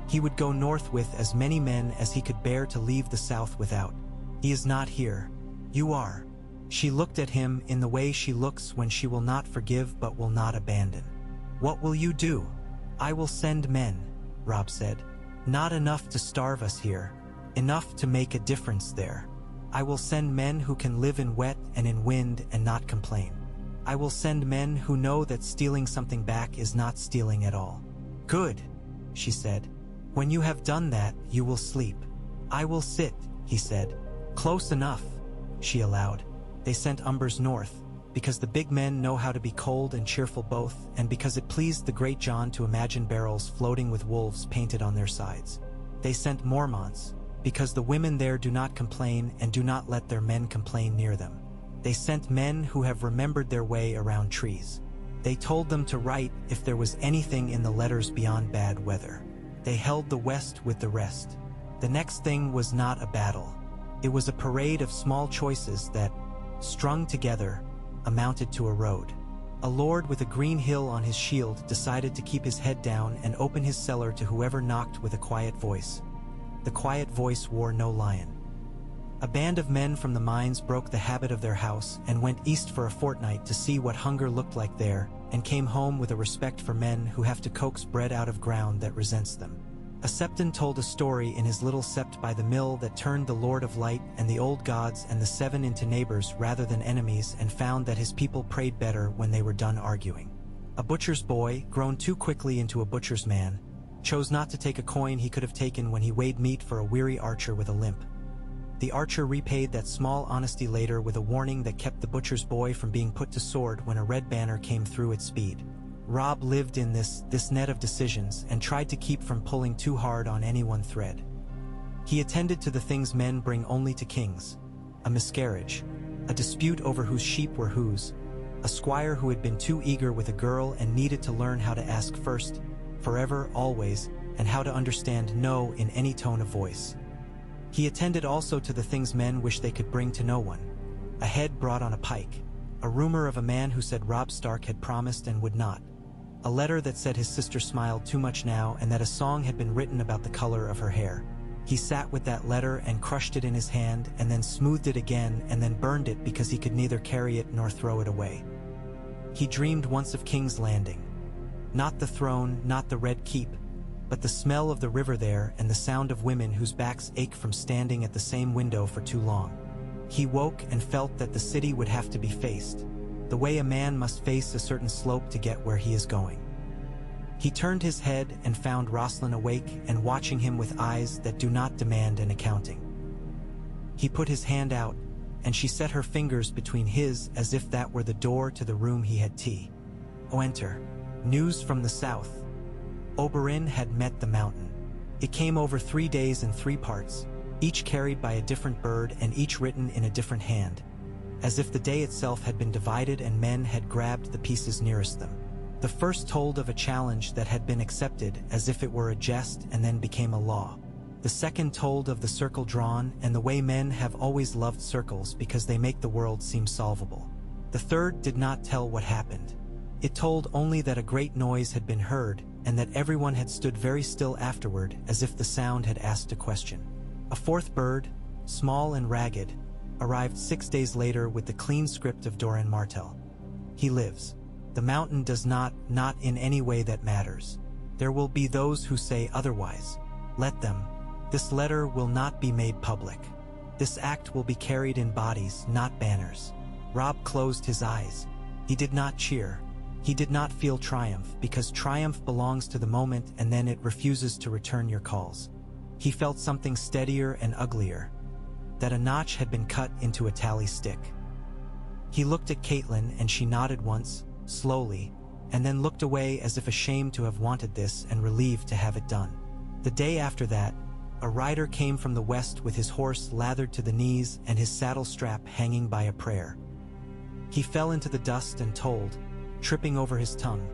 he would go north with as many men as he could bear to leave the south without. He is not here. You are. She looked at him in the way she looks when she will not forgive but will not abandon. What will you do? I will send men, Robb said. Not enough to starve us here. Enough to make a difference there. I will send men who can live in wet and in wind and not complain. I will send men who know that stealing something back is not stealing at all. Good, she said. When you have done that, you will sleep. I will sit, he said. Close enough, she allowed. They sent Umbers north, because the big men know how to be cold and cheerful both, and because it pleased the great John to imagine barrels floating with wolves painted on their sides. They sent Mormonts, because the women there do not complain and do not let their men complain near them. They sent men who have remembered their way around trees. They told them to write if there was anything in the letters beyond bad weather. They held the west with the rest. The next thing was not a battle. It was a parade of small choices that, strung together, amounted to a road. A lord with a green hill on his shield decided to keep his head down and open his cellar to whoever knocked with a quiet voice. The quiet voice wore no lion. A band of men from the mines broke the habit of their house and went east for a fortnight to see what hunger looked like there, and came home with a respect for men who have to coax bread out of ground that resents them. A septon told a story in his little sept by the mill that turned the Lord of Light and the old gods and the seven into neighbors rather than enemies, and found that his people prayed better when they were done arguing. A butcher's boy, grown too quickly into a butcher's man, chose not to take a coin he could have taken when he weighed meat for a weary archer with a limp. The archer repaid that small honesty later with a warning that kept the butcher's boy from being put to sword when a red banner came through at speed. Robb lived in this net of decisions and tried to keep from pulling too hard on any one thread. He attended to the things men bring only to kings: a miscarriage, a dispute over whose sheep were whose, a squire who had been too eager with a girl and needed to learn how to ask first, forever, always, and how to understand no in any tone of voice. He attended also to the things men wish they could bring to no one: a head brought on a pike, a rumor of a man who said Robb Stark had promised and would not, a letter that said his sister smiled too much now and that a song had been written about the color of her hair. He sat with that letter and crushed it in his hand and then smoothed it again and then burned it because he could neither carry it nor throw it away. He dreamed once of King's Landing. Not the throne, not the Red Keep, but the smell of the river there and the sound of women whose backs ached from standing at the same window for too long. He woke and felt that the city would have to be faced, the way a man must face a certain slope to get where he is going. He turned his head and found Rosalind awake and watching him with eyes that do not demand an accounting. He put his hand out, and she set her fingers between his as if that were the door to the room he had tea. "Oh, enter. News from the south." Oberyn had met the mountain. It came over 3 days in 3 parts, each carried by a different bird and each written in a different hand, as if the day itself had been divided and men had grabbed the pieces nearest them. The first told of a challenge that had been accepted as if it were a jest and then became a law. The second told of the circle drawn and the way men have always loved circles because they make the world seem solvable. The third did not tell what happened. It told only that a great noise had been heard and that everyone had stood very still afterward as if the sound had asked a question. A fourth bird, small and ragged, arrived 6 days later with the clean script of Doran Martell. He lives. The mountain does not in any way that matters. There will be those who say otherwise. Let them. This letter will not be made public. This act will be carried in bodies, not banners. Robb closed his eyes. He did not cheer. He did not feel triumph, because triumph belongs to the moment and then it refuses to return your calls. He felt something steadier and uglier, that a notch had been cut into a tally stick. He looked at Caitlin and she nodded once, slowly, and then looked away as if ashamed to have wanted this and relieved to have it done. The day after that, a rider came from the west with his horse lathered to the knees and his saddle strap hanging by a prayer. He fell into the dust and told, tripping over his tongue,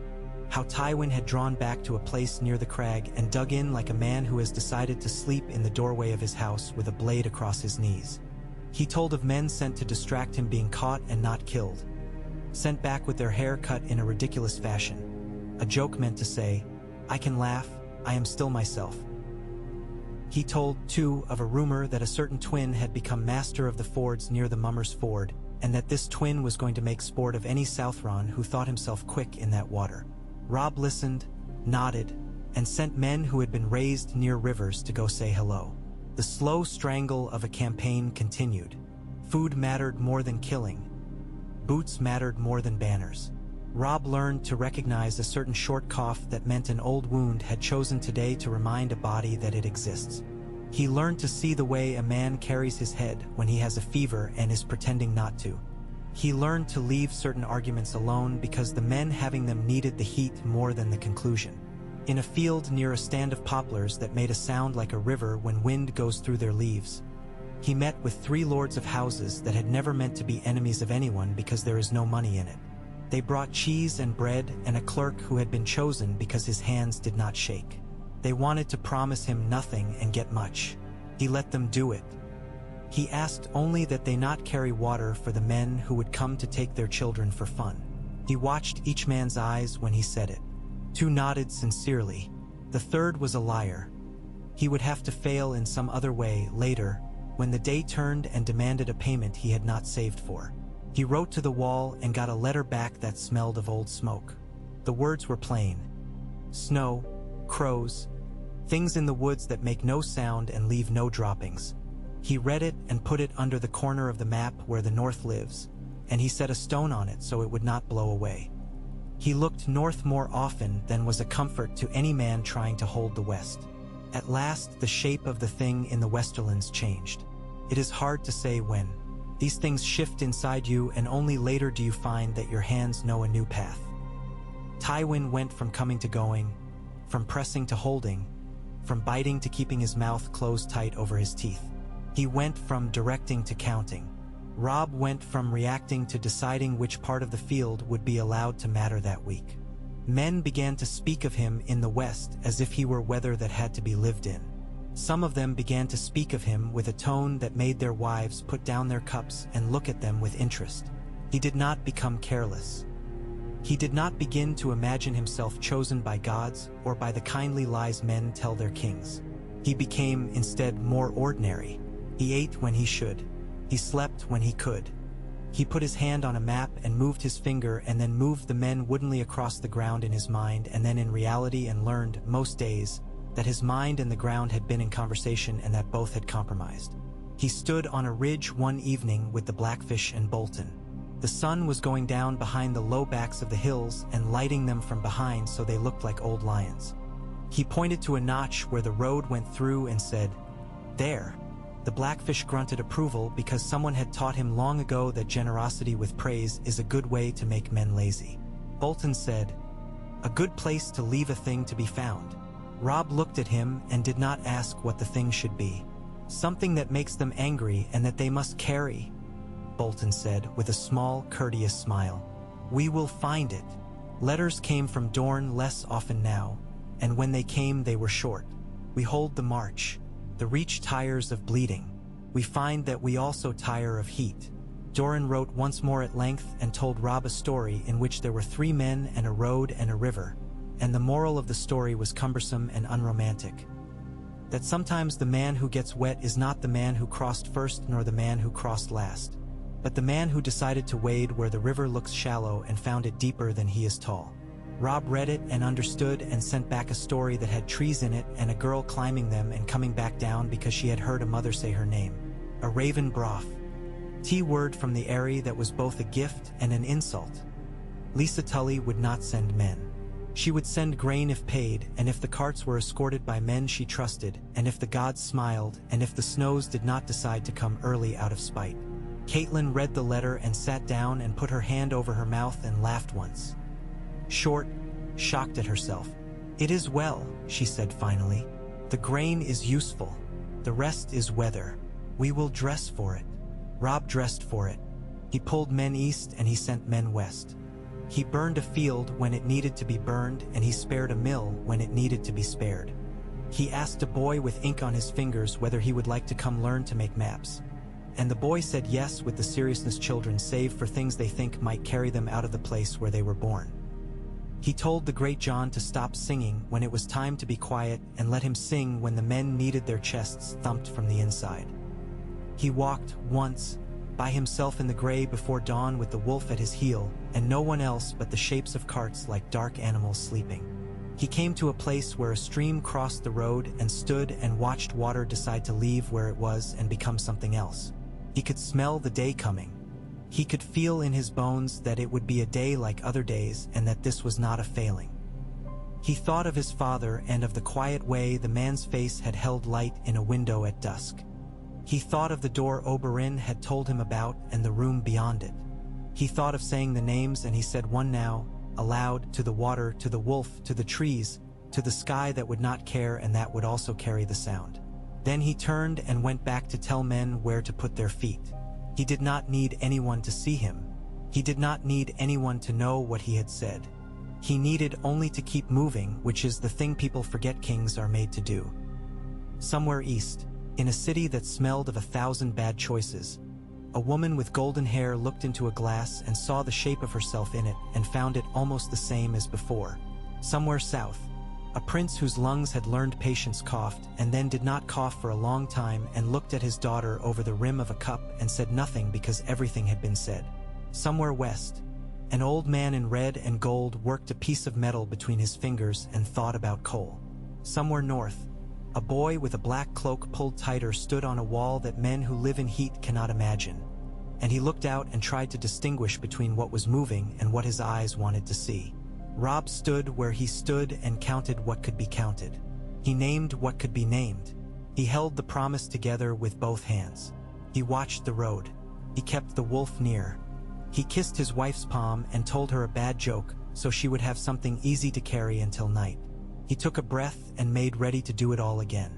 how Tywin had drawn back to a place near the crag and dug in like a man who has decided to sleep in the doorway of his house with a blade across his knees. He told of men sent to distract him being caught and not killed, sent back with their hair cut in a ridiculous fashion, a joke meant to say, I can laugh, I am still myself. He told, too, of a rumor that a certain twin had become master of the fords near the Mummers Ford, and that this twin was going to make sport of any Southron who thought himself quick in that water. Robb listened, nodded, and sent men who had been raised near rivers to go say hello. The slow strangle of a campaign continued. Food mattered more than killing. Boots mattered more than banners. Robb learned to recognize a certain short cough that meant an old wound had chosen today to remind a body that it exists. He learned to see the way a man carries his head when he has a fever and is pretending not to. He learned to leave certain arguments alone because the men having them needed the heat more than the conclusion. In a field near a stand of poplars that made a sound like a river when wind goes through their leaves, he met with 3 lords of houses that had never meant to be enemies of anyone because there is no money in it. They brought cheese and bread and a clerk who had been chosen because his hands did not shake. They wanted to promise him nothing and get much. He let them do it. He asked only that they not carry water for the men who would come to take their children for fun. He watched each man's eyes when he said it. 2 nodded sincerely. The third was a liar. He would have to fail in some other way later, when the day turned and demanded a payment he had not saved for. He wrote to the wall and got a letter back that smelled of old smoke. The words were plain. Snow, crows, things in the woods that make no sound and leave no droppings. He read it and put it under the corner of the map where the north lives, and he set a stone on it so it would not blow away. He looked north more often than was a comfort to any man trying to hold the west. At last, the shape of the thing in the Westerlands changed. It is hard to say when. These things shift inside you, and only later do you find that your hands know a new path. Tywin went from coming to going, from pressing to holding, from biting to keeping his mouth closed tight over his teeth. He went from directing to counting. Robb went from reacting to deciding which part of the field would be allowed to matter that week. Men began to speak of him in the West as if he were weather that had to be lived in. Some of them began to speak of him with a tone that made their wives put down their cups and look at them with interest. He did not become careless. He did not begin to imagine himself chosen by gods or by the kindly lies men tell their kings. He became, instead, more ordinary. He ate when he should. He slept when he could. He put his hand on a map and moved his finger and then moved the men woodenly across the ground in his mind and then in reality, and learned, most days, that his mind and the ground had been in conversation and that both had compromised. He stood on a ridge one evening with the Blackfish and Bolton. The sun was going down behind the low backs of the hills and lighting them from behind so they looked like old lions. He pointed to a notch where the road went through and said, "There." The Blackfish grunted approval because someone had taught him long ago that generosity with praise is a good way to make men lazy. Bolton said, "A good place to leave a thing to be found." Robb looked at him and did not ask what the thing should be. "Something that makes them angry and that they must carry," Bolton said with a small, courteous smile. "We will find it." Letters came from Dorne less often now, and when they came they were short. "We hold the march. The reach tires of bleeding. We find that we also tire of heat." Doran wrote once more at length and told Robb a story in which there were 3 men and a road and a river, and the moral of the story was cumbersome and unromantic. That sometimes the man who gets wet is not the man who crossed first nor the man who crossed last, but the man who decided to wade where the river looks shallow and found it deeper than he is tall. Robb read it and understood and sent back a story that had trees in it and a girl climbing them and coming back down because she had heard a mother say her name. A raven broth. T-word from the Eyrie that was both a gift and an insult. Lisa Tully would not send men. She would send grain if paid, and if the carts were escorted by men she trusted, and if the gods smiled, and if the snows did not decide to come early out of spite. Caitlin read the letter and sat down and put her hand over her mouth and laughed once. Short, shocked at herself. "It is well," she said finally. "The grain is useful. The rest is weather. We will dress for it." Robb dressed for it. He pulled men east and he sent men west. He burned a field when it needed to be burned, and he spared a mill when it needed to be spared. He asked a boy with ink on his fingers whether he would like to come learn to make maps. And the boy said yes with the seriousness children save for things they think might carry them out of the place where they were born. He told the great John to stop singing when it was time to be quiet and let him sing when the men needed their chests thumped from the inside. He walked, once, by himself in the gray before dawn with the wolf at his heel, and no one else but the shapes of carts like dark animals sleeping. He came to a place where a stream crossed the road and stood and watched water decide to leave where it was and become something else. He could smell the day coming. He could feel in his bones that it would be a day like other days and that this was not a failing. He thought of his father and of the quiet way the man's face had held light in a window at dusk. He thought of the door Oberyn had told him about and the room beyond it. He thought of saying the names, and he said one now, aloud, to the water, to the wolf, to the trees, to the sky that would not care and that would also carry the sound. Then he turned and went back to tell men where to put their feet. He did not need anyone to see him. He did not need anyone to know what he had said. He needed only to keep moving, which is the thing people forget kings are made to do. Somewhere east, in a city that smelled of 1,000 bad choices, a woman with golden hair looked into a glass and saw the shape of herself in it and found it almost the same as before. Somewhere south, a prince whose lungs had learned patience coughed and then did not cough for a long time and looked at his daughter over the rim of a cup and said nothing because everything had been said. Somewhere west, an old man in red and gold worked a piece of metal between his fingers and thought about coal. Somewhere north, a boy with a black cloak pulled tighter stood on a wall that men who live in heat cannot imagine, and he looked out and tried to distinguish between what was moving and what his eyes wanted to see. Robb stood where he stood and counted what could be counted. He named what could be named. He held the promise together with both hands. He watched the road. He kept the wolf near. He kissed his wife's palm and told her a bad joke so she would have something easy to carry until night. He took a breath and made ready to do it all again.